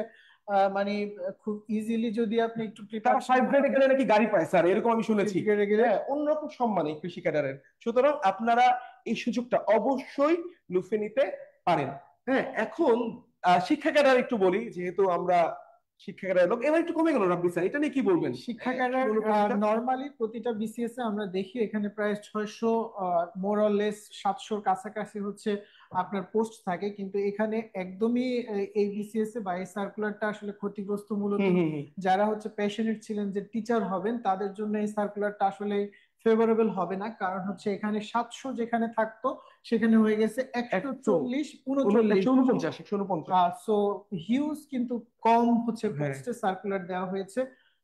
মানে খুব ইজিলি যদি আপনি একটু তারা 5 গ্রেডে গেলে নাকি গাড়ি পায় স্যার, এরকম আমি শুনেছি। প্রিপারেশন গেলে হ্যাঁ অন্যরকম সম্মান এই কৃষি ক্যাডারের। সুতরাং আপনারা এই সুযোগটা অবশ্যই লুফে নিতে পারেন। হ্যাঁ এখন শিক্ষা ক্যাডার একটু বলি, যেহেতু আমরা শিক্ষা ক্যাডারের লোক। এবার একটু কমে গেল রাব্বি স্যার, এটা নিয়ে কি বলবেন? শিক্ষা ক্যাডার নরমালি প্রতিটা বিসিএস এ আমরা দেখি এখানে প্রায় 600 মোরলেস 700-র কাছাকাছি হচ্ছে আপনার পোস্ট থাকে, কিন্তু এখানে একদমই এই বিসিএস এ বা এই সার্কুলারটা আসলে ক্ষতিগ্রস্ত মূলত হুম হুম হুম। যারা হচ্ছে প্যাশনেট ছিলেন যে টিচার হবেন, তাদের জন্য এই সার্কুলারটা আসলে ফেভারেবল হবে না। কারণ হচ্ছে এখানে 700 যেখানে থাকতো সেখানে হয়ে গেছে 140 39। 149। সো হিউজ কিন্তু কম হচ্ছে হ্যাঁ পোস্টে সার্কুলার দেওয়া হয়েছে।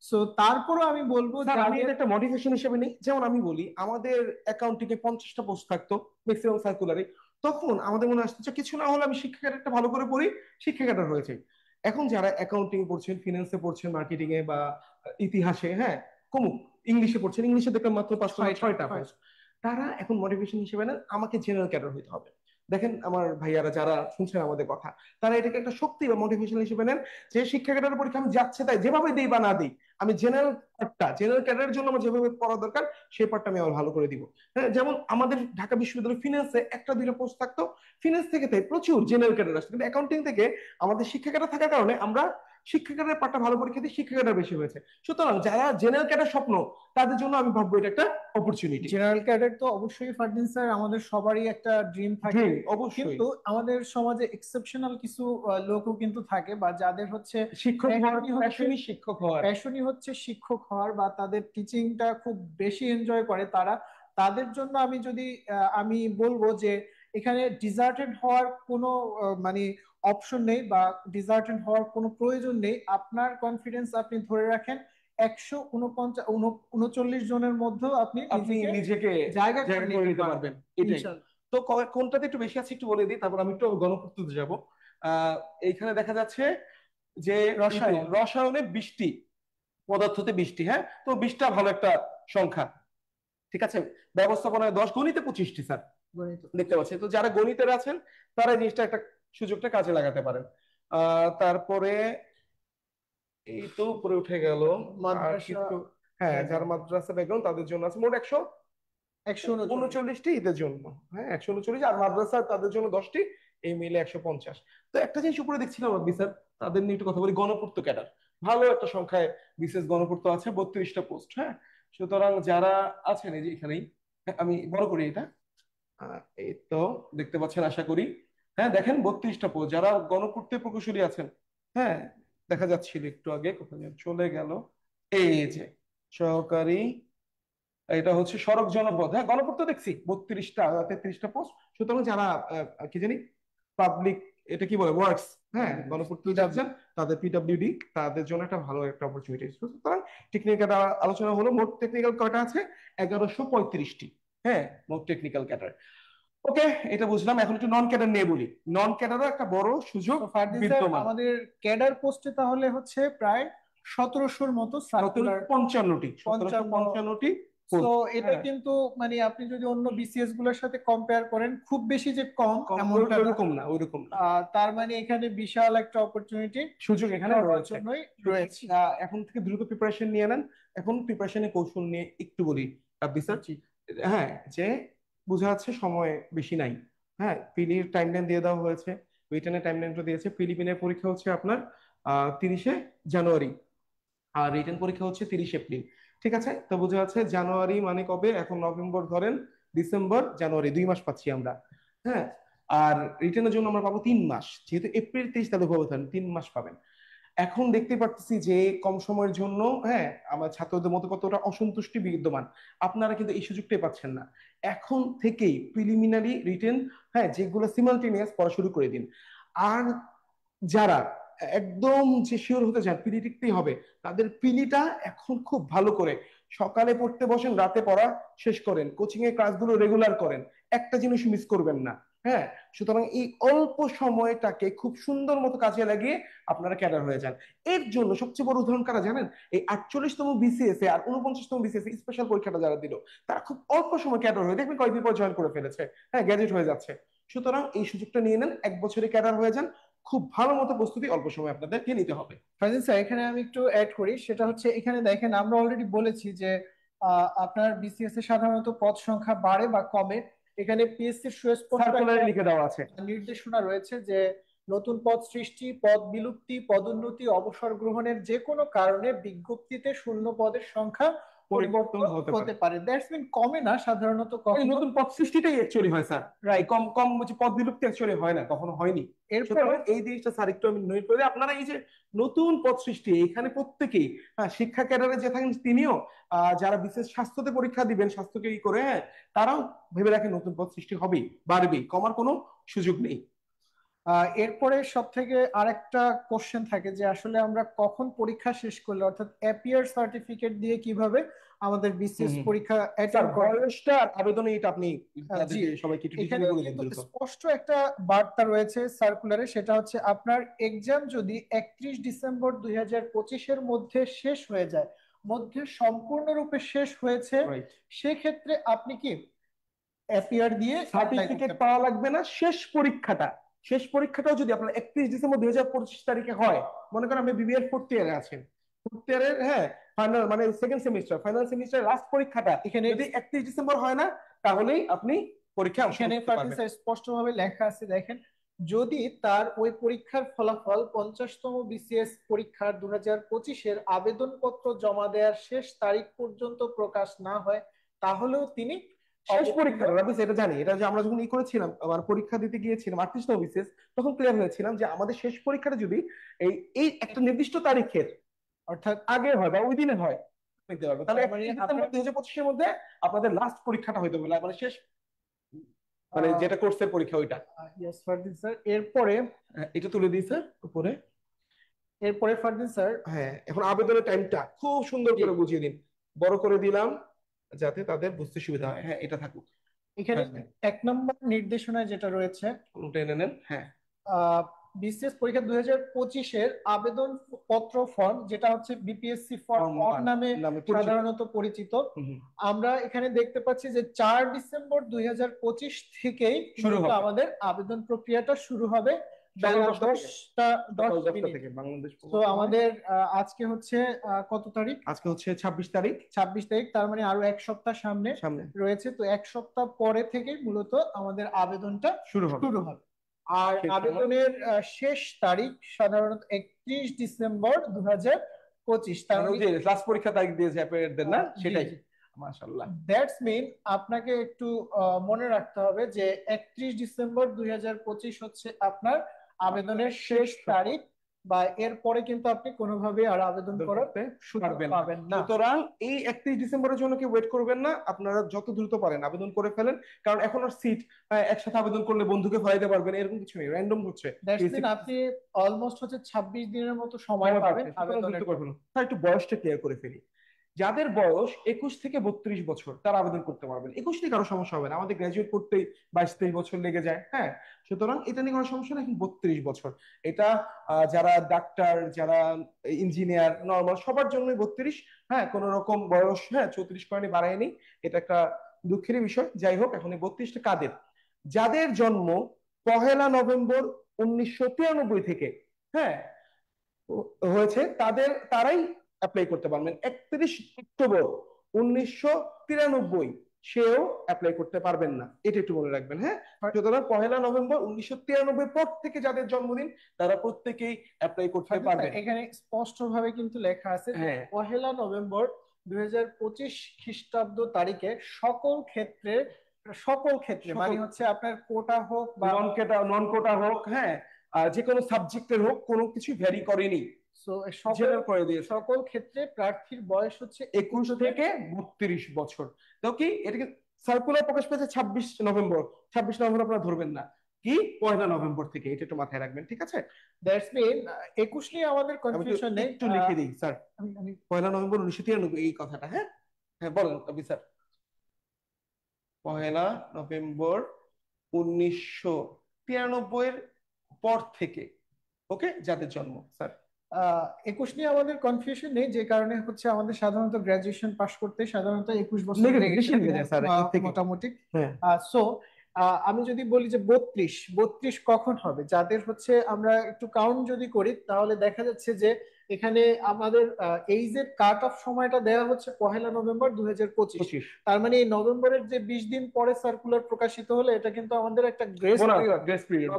সো তারপরও আমি বলবো স্যার, আমি যাদের এটা একটা মোটিভেশন হিসেবে নিই। যেমন আমি বলি, আমাদের অ্যাকাউন্টিং এ 50টা পোস্ট থাকতো ম্যাক্সিমাম সার্কুলারে, তখন আমাদের মনে আসতো যে কিছু না হলে আমি শিক্ষা ক্যাডারটা ভালো করে পড়ি, শিক্ষা ক্যাডার হয়েছে। এখন যারা অ্যাকাউন্টিং পড়ছেন, ফিনান্সে পড়ছেন, মার্কেটিং এ বা ইতিহাসে, হ্যাঁ কমুক, ইংলিশে পড়ছেন, ইংলিশে দেখলাম মাত্র 6টা পোস্ট, তারা এখন মোটিভেশন হিসেবে নেন আমাকে জেনারেল ক্যাডার হইতে হবে। দেখেন আমার ভাইয়ারা যারা শুনছেন আমাদের কথা, তারা এটাকে একটা শক্তি বা মোটিভেশন হিসেবে নেন, যে শিক্ষা ক্যাডারের পরীক্ষা আমি যাচ্ছে তাই যেভাবে দিই বা না দিই, আমি জেনারেল ক্যাডারের জন্য আমার যেভাবে পড়া দরকার সেই পার্টটা আমি আবার ভালো করে দিব। হ্যাঁ যেমন আমাদের ঢাকা বিশ্ববিদ্যালয় ফিনান্সে একটা দুইটা পোস্ট থাকতো, ফিনান্স থেকে তাই প্রচুর জেনারেল ক্যাডার আসতো, কিন্তু অ্যাকাউন্টিং থেকে আমাদের শিক্ষা ক্যাডার থাকার কারণে আমরা শিক্ষা ক্যাডারের পার্টটা ভালো পরীক্ষা দিই, শিক্ষা ক্যাডার বেশি হয়েছে। সুতরাং যারা জেনারেল ক্যাডার স্বপ্ন, তাদের জন্য আমি ভাববো এটা একটা অপরচুনিটি। জেনারেল ক্যাডার তো অবশ্যই ফারদিন স্যার আমাদের সবারই একটা ড্রিম থাকে, অবশ্যই। কিন্তু আমাদের সমাজে এক্সেপশনাল কিছু লোকও কিন্তু থাকে বা যাদের হচ্ছে শিক্ষক হওয়ার প্যাশনই শিক্ষক হওয়ার প্যাশনই হচ্ছে শিক্ষক হওয়ার বা তাদের টিচিংটা খুব বেশি এনজয় করে তারা। তাদের জন্য আমি যদি আমি বলবো যে এখানে ডিজার্টেড হওয়ার কোনো মানে অপশন নেই বা ডিজার্টেড হওয়ার কোনো প্রয়োজন নেই। আপনার কনফিডেন্স আপনি ধরে রাখেন 139 জনের মধ্যেও আপনি আপনি নিজেকে জায়গা জায়গা করে নিতে পারবেন, এটাই। তো কোনটাতে একটু বেশি আছে একটু বলে দিই, তারপর আমি একটু গণপূর্তিতে যাব। এইখানে দেখা যাচ্ছে যে রসায়নে 20টি, পদার্থতে 20টি, হ্যাঁ তো 20টা ভালো একটা সংখ্যা, ঠিক আছে। ব্যবস্থাপনায় 10, গণিতে 25টি স্যার দেখতে পাচ্ছি। তো যারা গণিতের আছেন তারা এই জিনিসটা একটা সুযোগটা কাজে লাগাতে পারেন। তারপরে এই তো উপরে উঠে গেল। আর মাদ্রাসা, কিছু, হ্যাঁ, যারা মাদ্রাসা ব্যাকগ্রাউন্ড তাদের জন্য আছে মোট 139। 139টি ঈদের জন্য। হ্যাঁ, 139, আর মাদ্রাসা তাদের জন্য 10টি, এই মিলে 150। তো একটা জিনিস উপরে দেখছিলাম আপনি স্যার, তাদের নিয়ে একটু কথা বলি। গণপূর্ত ক্যাডার ভালো একটা সংখ্যায় বিশেষ গণপূর্ত আছে, 32টা পোস্ট। হ্যাঁ, সুতরাং যারা আছেন এই যে এখানেই, হ্যাঁ, আমি বড় করি এটা, এই তো দেখতে পাচ্ছেন আশা করি। হ্যাঁ, দেখেন 32টা পোস্ট যারা গণপূর্তে প্রকৌশলী আছেন। হ্যাঁ, দেখা যাচ্ছিল একটু আগে, কোথায় যেন চলে গেল, এই যে সহকারী, এটা হচ্ছে সড়ক জনপথ। হ্যাঁ, গণপূর্ত দেখছি 32টা 33টা পোস্ট। সুতরাং যারা কি জানি পাবলিক, এটা কি বলে, ওয়ার্কস, হ্যাঁ, গণপূর্ত যাচ্ছেন, তাদের পিডব্লিউডি, তাদের জন্য একটা ভালো একটা অপরচুনিটি। সুতরাং টেকনিক্যাল আলোচনা হলো, মোট টেকনিক্যাল কয়টা আছে? 1135টি। হ্যাঁ, মোট টেকনিক্যাল ক্যাডার। ওকে, এটা বুঝলাম। এখন একটু নন ক্যাডার নিয়ে বলি। নন ক্যাডারও একটা বড় সুযোগ তো ফারদিন স্যার, বিদ্যমান। আমাদের ক্যাডার পোস্টে তাহলে হচ্ছে প্রায় 1700-র মতো সার্কুলার, 1755টি 55। তো এটা কিন্তু মানে আপনি যদি অন্য বিসিএস গুলোর সাথে কম্পেয়ার করেন, খুব বেশি যে কম এমনটা না। ওইরকম না, ওইরকম না। তার মানে এখানে বিশাল একটা অপরচুনিটি সুযোগ এখানে রয়েছে। রয়েছে। এখন থেকে দ্রুত প্রিপারেশন নিয়ে নেন। এখন প্রিপারেশনের কৌশল নিয়ে একটু বলি রাব্বি স্যার। হ্যাঁ, যে বোঝা যাচ্ছে সময় বেশি নাই। হ্যাঁ, পিলির টাইমলাইন দিয়ে দেওয়া হয়েছে, রিটেনের টাইমলাইনটা দিয়েছে। ফিলিপিনের পরীক্ষা হচ্ছে আপনার 30শে জানুয়ারি, আর রিটেন পরীক্ষা হচ্ছে 30 এপ্রিল। ঠিক আছে, তো বোঝা যাচ্ছে জানুয়ারি মানে কবে, এখন নভেম্বর ধরেন, ডিসেম্বর, জানুয়ারি, 2 মাস পাচ্ছি আমরা। হ্যাঁ, আর রিটেনের জন্য আমরা পাবো 3 মাস, যেহেতু এপ্রিল 23 তাদের ব্যবধান, 3 মাস পাবেন। এখন দেখতে পাচ্ছি যে কম সময়ের জন্য, হ্যাঁ, আমার ছাত্রদের মধ্যে কতটা অসন্তুষ্টি বিদ্যমান। আপনারা কিন্তু এই সুযোগটাই পাচ্ছেন না। এখন থেকেই প্রিলিমিনারি রিটেন, হ্যাঁ, যেগুলো সিমালটেনিয়াস পড়া শুরু করে দিন। আর যারা একদম যে শিওর হতে চান পিলি টিকতেই হবে, তাদের পিলিটা এখন খুব ভালো করে সকালে পড়তে বসেন, রাতে পড়া শেষ করেন, কোচিং এর ক্লাসগুলো রেগুলার করেন, একটা জিনিস মিস করবেন না। হ্যাঁ, সুতরাং এই অল্প সময়টাকে খুব সুন্দর মতো কাজে লাগিয়ে আপনারা ক্যাডার হয়ে যান। এর জন্য সবচেয়ে বড় উদাহরণ কারা জানেন? এই 48তম বিসিএস এ আর 49তম বিসিএস স্পেশাল পরীক্ষাটা যারা দিল, তারা খুব অল্প সময় ক্যাডার হয়ে, দেখবেন কয়েকদিন পর জয়েন করে ফেলেছে, হ্যাঁ, গ্যাজেট হয়ে যাচ্ছে। সুতরাং এই সুযোগটা নিয়ে নেন, 1 বছরে ক্যাডার হয়ে যান। খুব ভালো মতো প্রস্তুতি অল্প সময় আপনাদেরকে নিতে হবে। ফারদিন স্যার, এখানে আমি একটু অ্যাড করি, সেটা হচ্ছে এখানে দেখেন আমরা অলরেডি বলেছি যে আপনার বিসিএস এ সাধারণত পদ সংখ্যা বাড়ে বা কমে। এখানে পিএসসির সুস্পষ্ট সার্কুলারে একটা লিখে দেওয়া আছে, নির্দেশনা রয়েছে যে নতুন পদ সৃষ্টি, পদ বিলুপ্তি, পদোন্নতি, অবসর গ্রহণের যে কোনো কারণে বিজ্ঞপ্তিতে শূন্য পদের সংখ্যা পরিবর্তন হতে পারে। দ্যাটস মিন কমে না সাধারণত, এই কখনো। নতুন পদ সৃষ্টিটাই অ্যাকচুয়ালি হয় স্যার, রাইট। কম কম হচ্ছে পদ বিলুপ্তি অ্যাকচুয়ালি হয় না, কখনো হয়নি। এরপরে সুতরাং এই জিনিসটা স্যার একটু আমি নোট করে দিই। আপনারা এই যে নতুন পদ সৃষ্টি, এখানে প্রত্যেকেই, হ্যাঁ, শিক্ষা ক্যাডারে যে থাকেন তিনিও, যারা বিশেষ স্বাস্থ্যতে পরীক্ষা দিবেন, স্বাস্থ্যকে ই করে, হ্যাঁ, তারাও ভেবে রাখেন নতুন পদ সৃষ্টি হবেই, বাড়বেই, কমার কোনো সুযোগ নেই। এরপরে সব থেকে আরেকটা কোশ্চেন থাকে যে আসলে আমরা কখন পরীক্ষা শেষ করলে, অর্থাৎ অ্যাপিয়ার সার্টিফিকেট দিয়ে কিভাবে আমাদের বিসিএস পরীক্ষা স্যার, অ্যাটেন্ড করে। বয়সটা আর আবেদনে এটা আপনি জি, সবাইকে একটু এখানে ডিটেইলে বলে দেন কিন্তু দ্রুত। স্পষ্ট একটা বার্তা রয়েছে সার্কুলারে, সেটা হচ্ছে আপনার এক্সাম যদি 31 ডিসেম্বর 2025-এর মধ্যে শেষ হয়ে যায়, মধ্যে সম্পূর্ণরূপে শেষ হয়েছে, রাইট, সেক্ষেত্রে আপনি কি অ্যাপিয়ার দিয়ে সার্টিফিকেট পাওয়া লাগবে না। শেষ পরীক্ষাটাও যদি আপনার 31 ডিসেম্বর 2025 তারিখে হয়, মনে করেন আপনি বিবিএর 4th ইয়ারে আছেন, 4th ইয়ারের, হ্যাঁ, ফাইনাল মানে second semester, final semester last পরীক্ষাটা এখানে যদি 31 ডিসেম্বর হয় না, তাহলেই আপনি পরীক্ষা এখানে অংশগ্রহণ করতে পারবেন। স্পষ্টভাবে লেখা আছে, দেখেন, যদি তার ওই পরীক্ষার ফলাফল 50তম বিসিএস পরীক্ষার 2025-এর আবেদনপত্র জমা দেওয়ার শেষ তারিখ পর্যন্ত প্রকাশ না হয়, তাহলেও তিনি শেষ পরীক্ষা আমি সেটা জানি, এটা যে আমরা যখন ই করেছিলাম, আবার পরীক্ষা দিতে গিয়েছিলাম 38তম বিসিএস, তখন ক্লিয়ার হয়েছিলাম যে আমাদের শেষ পরীক্ষাটা যদি এই এই একটা নির্দিষ্ট তারিখের অর্থাৎ আগে হয় বা ওই দিনে হয়, নিতে পারবে, তাহলে মানে 31 ডিসেম্বর 2025-এর মধ্যে আপনাদের লাস্ট পরীক্ষাটা হইতে হবে, মানে শেষ, মানে যেটা কোর্সের পরীক্ষা ওইটা। Yes Fardin sir. এরপরে এটা তুলে দিই স্যার উপরে। ফারদিন স্যার, হ্যাঁ, এখন আবেদনের টাইমটা খুব সুন্দর করে বুঝিয়ে দিন, বড় করে দিলাম যাতে তাদের বুঝতে সুবিধা হয়। হ্যাঁ, এটা থাকুক এখানে 1 নম্বর নির্দেশনায় যেটা রয়েছে, টেনে নেন। হ্যাঁ, বিসিএস পরীক্ষা 2025-এর আবেদন পত্র ফর্ম, যেটা হচ্ছে বিপিএসসি ফর্ম 1 নামে সাধারণত পরিচিত, আমরা এখানে দেখতে পাচ্ছি যে 4 ডিসেম্বর 2025 থেকেই শুরু হবে আমাদের আবেদন প্রক্রিয়াটা শুরু হবে। বেলা সকাল 10টা থেকে 10টা সকাল 10টা 10 মিনিট। থেকে বাংলাদেশ তো সময়। আমাদের আজকে হচ্ছে কত তারিখ? আজকে হচ্ছে 26 তারিখ। 26 তারিখ, তার মানে আরো এক সপ্তাহ সামনে সামনে রয়েছে। তো এক সপ্তাহ পরে থেকে মূলত আমাদের আবেদনটা শুরু হবে। আর সেই সময়- আবেদনের শেষ তারিখ সাধারণত 31 ডিসেম্বর 2025। তার মানে ওই মানে যে লাস্ট পরীক্ষা তারিখ দিয়েছে অ্যাপেয়ারদের না, জি, সেটাই। জি। মাশাআল্লাহ। দ্যাটস মিন আপনাকে একটু মনে রাখতে হবে যে 31 ডিসেম্বর 2025 হচ্ছে আপনার আবেদনের শেষ তারিখ, বা এরপরে কিন্তু আপনি কোনোভাবেই আর আবেদন করার সুযোগ পাবেন না। সুতরাং এই 31 ডিসেম্বরের জন্য কি ওয়েট করবেন না, আপনারা যত দ্রুত পারেন আবেদন করে ফেলেন, কারণ এখন আর সিট একসাথে আবেদন করলে বন্ধুকে ফলাইতে পারবেন এরকম কিছু নেই, র্যান্ডম হচ্ছে। দ্যাটস মিন আপনি অলমোস্ট হচ্ছে 26 দিনের মতো সময় পাবেন আবেদনের জন্য। তাই একটু বয়সটা ক্লিয়ার করে ফেলি। যাদের বয়স 21 থেকে 32 বছর তারা আবেদন করতে পারবেন। 21 নিয়ে কারো সমস্যা হবে না, আমাদের গ্রাজুয়েট করতেই 22-23 বছর লেগে যায়। হ্যাঁ, সুতরাং এটা নিয়ে কোনো সমস্যা নেই। 32 বছর এটা যারা ডাক্তার, যারা ইঞ্জিনিয়ার, নর্মাল সবার জন্যই 32। হ্যাঁ, কোন রকম বয়স 34 করেনি, বাড়ায়নি, এটা একটা দুঃখেরই বিষয়। যাই হোক, এখন এই 32টা কাদের? যাদের জন্ম 1 নভেম্বর 1993 থেকে হ্যাঁ হয়েছে, তারাই অ্যাপ্লাই করতে পারবেন। 31 অক্টোবর 1993 সেও অ্যাপ্লাই করতে পারবেন না, এটা একটু মনে রাখবেন। হ্যাঁ, সুতরাং 1 নভেম্বর 1993 পর থেকে যাদের জন্মদিন তারা প্রত্যেকেই অ্যাপ্লাই করতে পারবেন। এখানে স্পষ্ট ভাবে কিন্তু লেখা আছে যে 1 নভেম্বর 2025 খ্রিস্টাব্দ তারিখে সকল ক্ষেত্রে মানে হচ্ছে আপনার কোটা হোক বা নন কোটা হোক, হ্যাঁ, যে কোনো সাবজেক্টের হোক, কোনো কিছু ভ্যারি করেনি। সকল ক্ষেত্রে প্রার্থীর বয়স হচ্ছে 21 থেকে 32 বছর। তো কি এটাকে সার্কুলার প্রকাশ পেয়েছে 26 নভেম্বর। 26 নভেম্বর আপনারা ধরবেন না, কি 1 নভেম্বর থেকে, এটা একটু মাথায় রাখবেন, ঠিক আছে? দ্যাটস মিন 21 নিয়ে আমাদের কনফিউশন নেই। একটু লিখে দিই স্যার, 1 নভেম্বর 1993 এই কথাটা। হ্যাঁ হ্যাঁ, বলেন কবি স্যার। 1 নভেম্বর 1993 এর পর থেকে ওকে যাদের জন্ম। স্যার 21 নিয়ে আমাদের কনফিউশন নেই, যে কারণে হচ্ছে আমাদের সাধারণত গ্রাজুয়েশন পাশ করতে সাধারণত 21 বছর মোটামুটি। সো আমি যদি বলি যে 32 কখন হবে, যাদের হচ্ছে আমরা একটু কাউন্ট যদি করি তাহলে দেখা যাচ্ছে যে এখানে আমাদের এইজের কাট অফ সময়টা দেওয়া হচ্ছে 1 নভেম্বর 2025। তার মানে এই নভেম্বরের যে 20 দিন পরে সার্কুলার প্রকাশিত হলে এটা কিন্তু আমাদের একটা গ্রেস পিরিয়ড।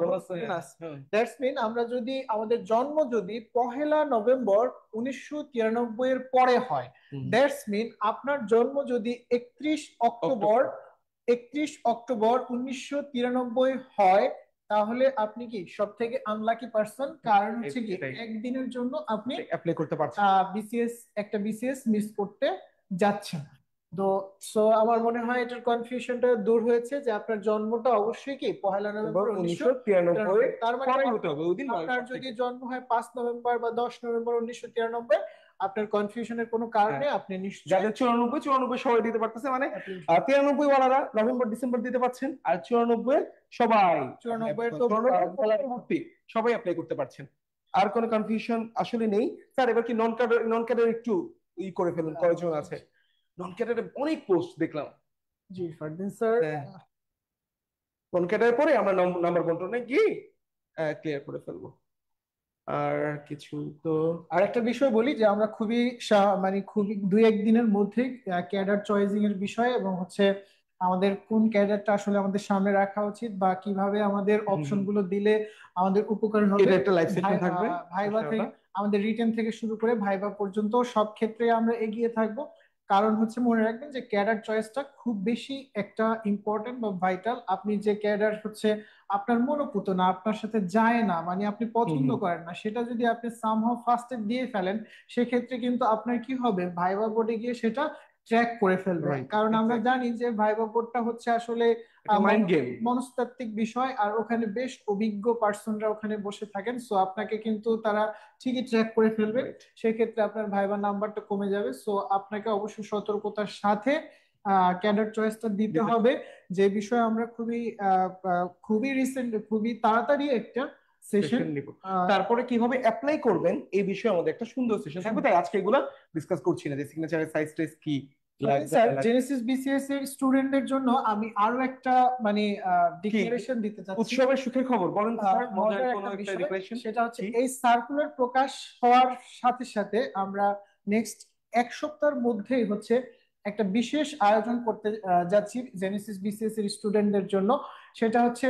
দ্যাটস মিন আমরা যদি আমাদের জন্ম যদি 1 নভেম্বর 1993 এর পরে হয়, দ্যাটস মিন আপনার জন্ম যদি 31 অক্টোবর 1993 হয়, তাহলে আপনি কি সব থেকে আনলাকি পারসন। কারণ হচ্ছে কি একদিনের জন্য আপনি অ্যাপ্লাই করতে পারছেন, বিসিএস মিস করতে যাচ্ছেন। তো সো আমার মনে হয় এটার কনফিউশনটা দূর হয়েছে যে আপনার জন্মটা অবশ্যই কি 1 নভেম্বর 1993। তার মানে আপনার যদি জন্ম হয় 5 নভেম্বর বা 10 নভেম্বর 1993, আপনার কনফিউশনের কোনো কারণে আপনি নিশ্চয়ই যাদের 94 সবাই দিতে পারতেছে, মানে 93 ওয়ালারা নভেম্বর ডিসেম্বর দিতে পারছেন, আর 94 সবাই 94 সবাই অ্যাপ্লাই করতে পারছেন। আর কোনো কনফিউশন আসলে নেই স্যার। এবার কি নন ক্যাডার একটু করে ফেলুন, কয়জন আছে নন ক্যাডারে? অনেক পোস্ট দেখলাম। জি ফারদিন স্যার, নন ক্যাডারের পরে আমরা নাম্বার বন্টনে গিয়ে ক্লিয়ার করে ফেলবো। আর কিছু তো আর একটা বিষয় বলি যে আমরা মানে খুবই 2-1 দিনের মধ্যে ক্যাডার চয়েসিং এর বিষয় এবং হচ্ছে আমাদের কোন ক্যাডারটা আসলে আমাদের সামনে রাখা উচিত বা কিভাবে আমাদের অপশন গুলো দিলে আমাদের উপকার হবে, এটা একটা লাইভ সেশন থাকবে। ভাইবা থেকে আমাদের রিটেন থেকে শুরু করে ভাইবা পর্যন্ত সব ক্ষেত্রে আমরা এগিয়ে থাকবো। কারণ হচ্ছে মনে রাখবেন যে ক্যাডার চয়েসটা খুব বেশি একটা ইম্পর্টেন্ট বা ভাইটাল। আপনি যে ক্যাডার হচ্ছে আপনার মনোপুত না, আপনার সাথে যায় না, মানে আপনি পছন্দ করেন না, সেটা যদি আপনি সামহাউ ফার্স্টে দিয়ে ফেলেন, সেক্ষেত্রে কিন্তু আপনার কি হবে, ভাইবা বোর্ডে গিয়ে সেটা ট্র্যাক করে ফেলবে। কারণ আমরা জানি যে ভাইবা বোর্ডটা হচ্ছে আসলে মনস্তাত্ত্বিক বিষয়, আর ওখানে বেশ অভিজ্ঞ পার্সনরা ওখানে বসে থাকেন। সো আপনাকে কিন্তু তারা ঠিকই ট্র্যাক করে ফেলবে, সেক্ষেত্রে আপনার ভাইবা নাম্বারটা কমে যাবে। সো আপনাকে অবশ্যই সতর্কতার সাথে ক্যাডার চয়েসটা দিতে হবে, যে বিষয়ে আমরা খুবই রিসেন্ট, খুবই তাড়াতাড়ি একটা সেশন নিব। তারপরে কিভাবে অ্যাপ্লাই করবেন এই বিষয়ে আমাদের একটা সুন্দর সেশন থাকবে, তাই আজকে এগুলো ডিসকাস করছি না, যে সিগনেচারের সাইজ টেস্ট কি, স্যার জেনেসিস বিসিএস এর স্টুডেন্টদের জন্য আমি আরো একটা মানে ডিক্লারেশন দিতে চাচ্ছি, উৎসবের সুখের খবর বলেন তো স্যার, মজার মজার কোনো একটা একটা বিষয়। ডিক্লারেশন। সেটা হচ্ছে এই সার্কুলার প্রকাশ হওয়ার সাথে সাথে আমরা নেক্সট এক সপ্তাহের মধ্যেই হচ্ছে একটা বিশেষ আয়োজন করতে যাচ্ছি জেনেসিস বিসিএস এর স্টুডেন্টদের জন্য। সেটা হচ্ছে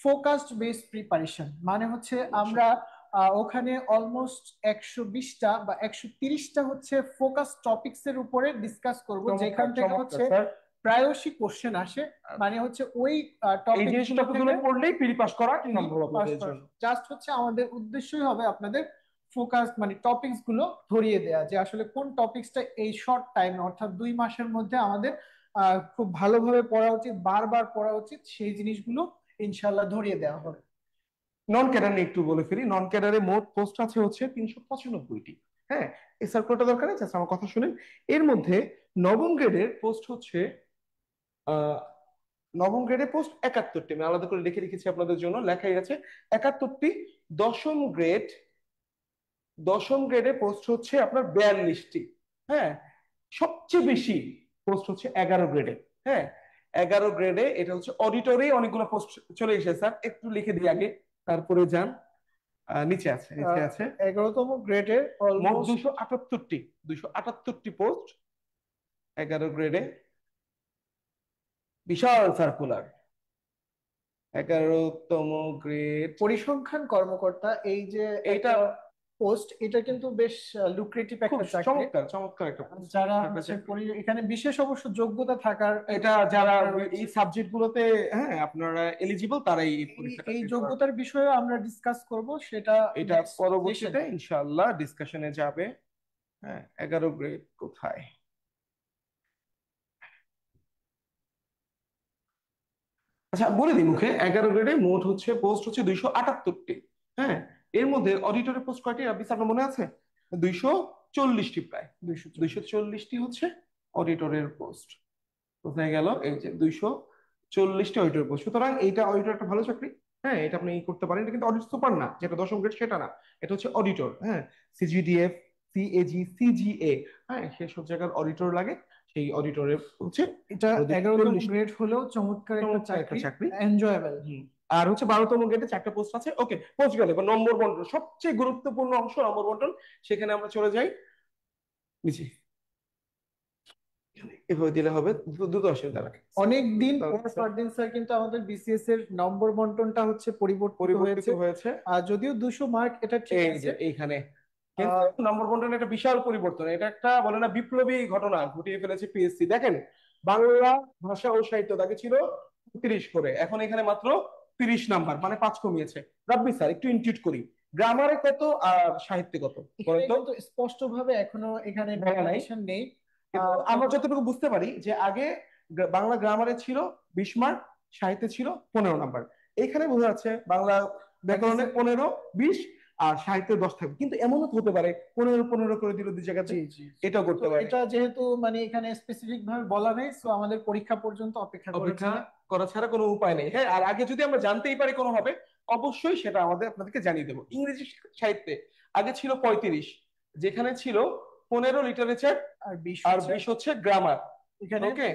ফোকাসড বেসড প্রিপারেশন। মানে হচ্ছে আমরা ওখানে অলমোস্ট 120টা বা 130টা হচ্ছে ফোকাস টপিকস এর উপরে ডিসকাস করব, যেখান থেকে হচ্ছে প্রায়শই কোশ্চেন আসে। মানে হচ্ছে ওই এই জিনিসগুলো পড়লেই প্রি পাস করা সম্ভব আপনাদের জন্য। জাস্ট হচ্ছে আমাদের উদ্দেশ্যই হবে আপনাদের ফোকাস মানে টপিকস গুলো ধরিয়ে দেয়া, যে আসলে কোন টপিকসটা এই শর্ট টাইম অর্থাৎ 2 মাসের মধ্যে আমাদের খুব ভালোভাবে পড়া উচিত, বারবার পড়া উচিত, সেই জিনিসগুলো ইনশাল্লাহ ধরিয়ে দেওয়া হবে। নন ক্যাডার নিয়ে একটু বলে ফেলি, নন ক্যাডারে মোট পোস্ট আছে হচ্ছে 395টি। হ্যাঁ, এই সার্কুলারটা দরকার নেই, জাস্ট আমার কথা শুনেন। এর মধ্যে নবম গ্রেডের পোস্ট হচ্ছে আহ নবম গ্রেডের পোস্ট 71টি, আমি আলাদা করে লিখে রেখেছি আপনাদের জন্য, লেখাই আছে 71টি। দশম গ্রেড দশম গ্রেডে পোস্ট হচ্ছে আপনার 42টি। হ্যাঁ, সবচেয়ে বেশি পোস্ট হচ্ছে 11 গ্রেডে। হ্যাঁ, 11 গ্রেডে এটা হচ্ছে অডিটরে অনেকগুলো পোস্ট চলে এসেছে স্যার, একটু লিখে দিই আগে তারপরে যান। নিচে আছে 11তম গ্রেডে মোট 278টি পোস্ট 11 গ্রেডে। বিশাল সার্কুলার। 11তম গ্রেড পরিসংখ্যান কর্মকর্তা, এই যে এইটা পোস্ট, এটা কিন্তু বেশ লুক্রেটিভ একটা চাকরি। চমৎকার চমৎকার একটা পোস্ট। যারা এখানে বিশেষ অবশ্য যোগ্যতা থাকার, এটা যারা এই সাবজেক্ট গুলোতে হ্যাঁ আপনারা এলিজিবল তারাই এই যোগ্যতার বিষয়ে আমরা ডিসকাস করব, সেটা এটা পরবর্তীতে ইনশাআল্লাহ ডিসকাশনে যাবে। হ্যাঁ, 11 গ্রেড কোথায়? আচ্ছা বলে দিই মুখে, 11 গ্রেডে মোট হচ্ছে পোস্ট হচ্ছে 278টি। হ্যাঁ, এর মধ্যে অডিটরের পোস্ট কয়টি আপনার মনে আছে? 240টি, প্রায় 240টি হচ্ছে অডিটরের পোস্ট। কোথায় গেল? এই যে 240টি অডিটর পোস্ট। সুতরাং এইটা অডিটর একটা ভালো চাকরি। হ্যাঁ, এটা আপনি করতে পারেন। এটা কিন্তু অডিট সুপার না, যেটা দশম গ্রেড সেটা না, এটা হচ্ছে অডিটর। হ্যাঁ, সিজিডিএফ, সিএজি, সিজিএ, হ্যাঁ সেসব জায়গার অডিটর লাগে। সেই অডিটরের হচ্ছে এটা 11তম গ্রেড হলেও চমৎকার একটা চাকরি, এনজয়েবল। আর হচ্ছে 12তম গ্রেডে 4টা পোস্ট আছে। ওকে, পোস্ট গেলে এবার নম্বর বন্টন, সবচেয়ে গুরুত্বপূর্ণ অংশ নম্বর বন্টন। সেখানে আমরা চলে যাই নিচে, এভাবে দিলে হবে, দ্রুত আসে তারা। অনেকদিন পর ফারদিন স্যার কিন্তু আমাদের বিসিএস এর নম্বর বন্টনটা হচ্ছে পরিবর্তিত হয়েছে। আর যদিও 200 মার্ক, এটা ঠিক আছে এইখানে নম্বর বন্টন একটা বিশাল পরিবর্তন। এটা একটা বলে না বিপ্লবী ঘটনা ঘটিয়ে ফেলেছে পিএসসি। দেখেন, বাংলা ভাষা ও সাহিত্য তাকে ছিল 30 করে, এখন এখানে মাত্র 30 নাম্বার, মানে 5 কমিয়েছে। রাব্বি স্যার একটু ইনটিউট করি, গ্রামারে কত আর সাহিত্যে কত বলেন তো? স্পষ্ট ভাবে এখনো এখানে নেই। আমরা যতটুকু বুঝতে পারি যে আগে বাংলা গ্রামারে ছিল 20 মার্ক, সাহিত্যে ছিল 15 নাম্বার। এখানে বোঝা যাচ্ছে বাংলা ব্যাকরণে 15, 20 আর সাহিত্যে 10 থাকবে। কিন্তু এমনও হতে পারে 15 করে দিল দুই জায়গাতে, এটাও করতে পারে। এটা যেহেতু মানে এখানে স্পেসিফিক ভাবে বলা নেই, সো আমাদের পরীক্ষা পর্যন্ত অপেক্ষা করা ছাড়া কোনো উপায় নেই। হ্যাঁ, আর আগে যদি আমরা জানতেই পারি কোনো হবে, অবশ্যই সেটা আমাদের আপনাদেরকে জানিয়ে দেবো। ইংরেজি সাহিত্যে আগে ছিল 35, যেখানে ছিল 15 লিটারেচার আর 20 হচ্ছে গ্রামার। এখানে ওকে,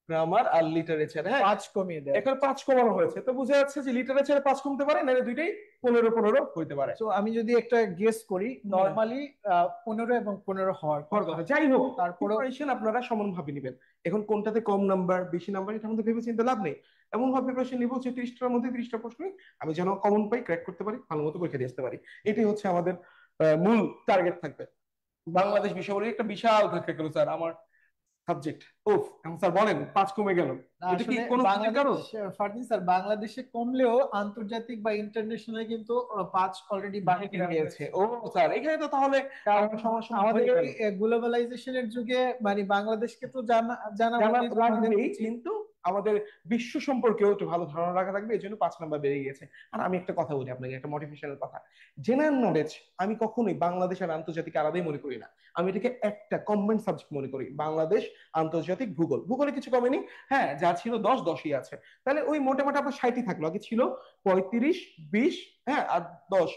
গ্রামার আর লিটারেচার, হ্যাঁ 5 কমিয়ে দেয়, এখন 5 কমানো হয়েছে। তো বোঝা যাচ্ছে যে লিটারেচারে 5 কমতে পারে, নাহলে দুইটাই 15 হইতে পারে। তো আমি যদি একটা গেস করি, নরমালি 15 এবং 15 হওয়ার কথা। যাই হোক, তারপরে আপনারা সমান ভাবে নেবেন। এখন কোনটাতে কম নাম্বার বেশি নাম্বার এটা আমাদের ভেবে চিন্তা লাভ নেই। এমন ভাবে প্রিপারেশন নিব যে 30টার মধ্যে 30টা প্রশ্ন আমি যেন কমন পাই, ক্র্যাক করতে পারি, ভালো মতো পরীক্ষা দিয়ে আসতে পারি। এটাই হচ্ছে আমাদের মূল টার্গেট থাকবে। বাংলাদেশ বিষয়াবলী একটা বিশাল ধাক্কা গেল স্যার আমার সাবজেক্ট। ওফ, এখন স্যার বলেন 5 কমে গেল, এটা কি কোনো কারণ? ফারদিন স্যার, বাংলাদেশে কমলেও আন্তর্জাতিক বা ইন্টারন্যাশনালে কিন্তু 5 অলরেডি বাড়িয়ে গিয়েছে। ও স্যার, এখানে তো তাহলে আমাদের গ্লোবালাইজেশনের যুগে মানে বাংলাদেশকে তো জানা লাগবেই, কিন্তু আমাদের বিশ্ব সম্পর্কেও একটু ভালো ধারণা রাখা থাকবে, এই জন্য 5 নাম্বার বেড়ে গিয়েছে। আর আমি একটা কথা বলি আপনাকে, একটা মোটিভেশনাল কথা। জেনারেল নলেজ আমি কখনোই বাংলাদেশ আর আন্তর্জাতিক আলাদাই মনে করি না, আমি এটাকে একটা কম্বাইন্ড সাবজেক্ট মনে করি। বাংলাদেশ, আন্তর্জাতিক, ভূগোল। ভূগোলে কিছু কমেনি, হ্যাঁ যা ছিল 10ই আছে। তাহলে ওই মোটামুটি আপনার 60ই থাকলো, আগে ছিল 35, 20, হ্যাঁ আর 10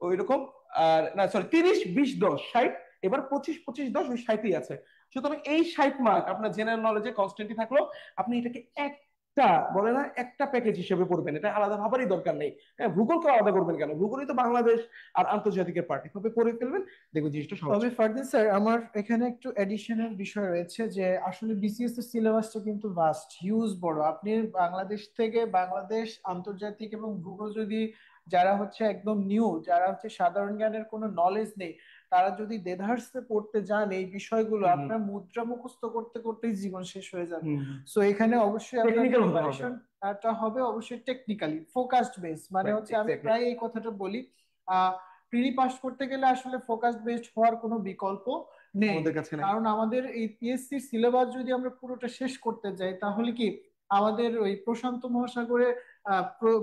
ওই রকম। আর না সরি, 30, 20, 10, 60 এবার 25 25 10 ওই 60ই আছে। সুতরাং এই 60 মার্ক আপনার জেনারেল নলেজে কনস্ট্যান্টই থাকলো, আপনি এটাকে একটা বলে না একটা প্যাকেজ হিসেবে পড়বেন, এটা আলাদা ভাবারই দরকার নেই। হ্যাঁ, ভূগোলকে আলাদা করবেন কেন? ভূগোলই তো বাংলাদেশ আর আন্তর্জাতিকের পার্ট, এভাবে পড়ে ফেলবেন, দেখবেন জিনিসটা সহজ। তবে ফারদিন স্যার, আমার এখানে একটু এডিশনাল বিষয় রয়েছে যে আসলে বিসিএস এর সিলেবাসটা কিন্তু ভাস্ট, হিউজ বড়। আপনি বাংলাদেশ থেকে, বাংলাদেশ, আন্তর্জাতিক এবং ভূগোল যদি যারা হচ্ছে একদম নিউ, যারা হচ্ছে সাধারণ জ্ঞানের কোনো নলেজ নেই, তারা যদি দেধারসে পড়তে যান এই বিষয়গুলো, হুম আপনার মুদ্রা মুখস্থ করতে করতেই জীবন শেষ হয়ে যাবে। হুম। সো এখানে অবশ্যই আপনার টেকনিক্যাল হতে হবে। প্রিপারেশনটা হবে অবশ্যই টেকনিক্যালি ফোকাসড বেস। মানে Right, হচ্ছে আমি exactly. প্রায় এই কথাটা বলি, প্রি পাস করতে গেলে আসলে ফোকাস বেসড হওয়ার কোনো বিকল্প নেই। আমাদের কাছে নাই। কারণ আমাদের এই পিএসসি সিলেবাস যদি আমরা পুরোটা শেষ করতে যাই, তাহলে কি আমাদের ওই প্রশান্ত মহাসাগরে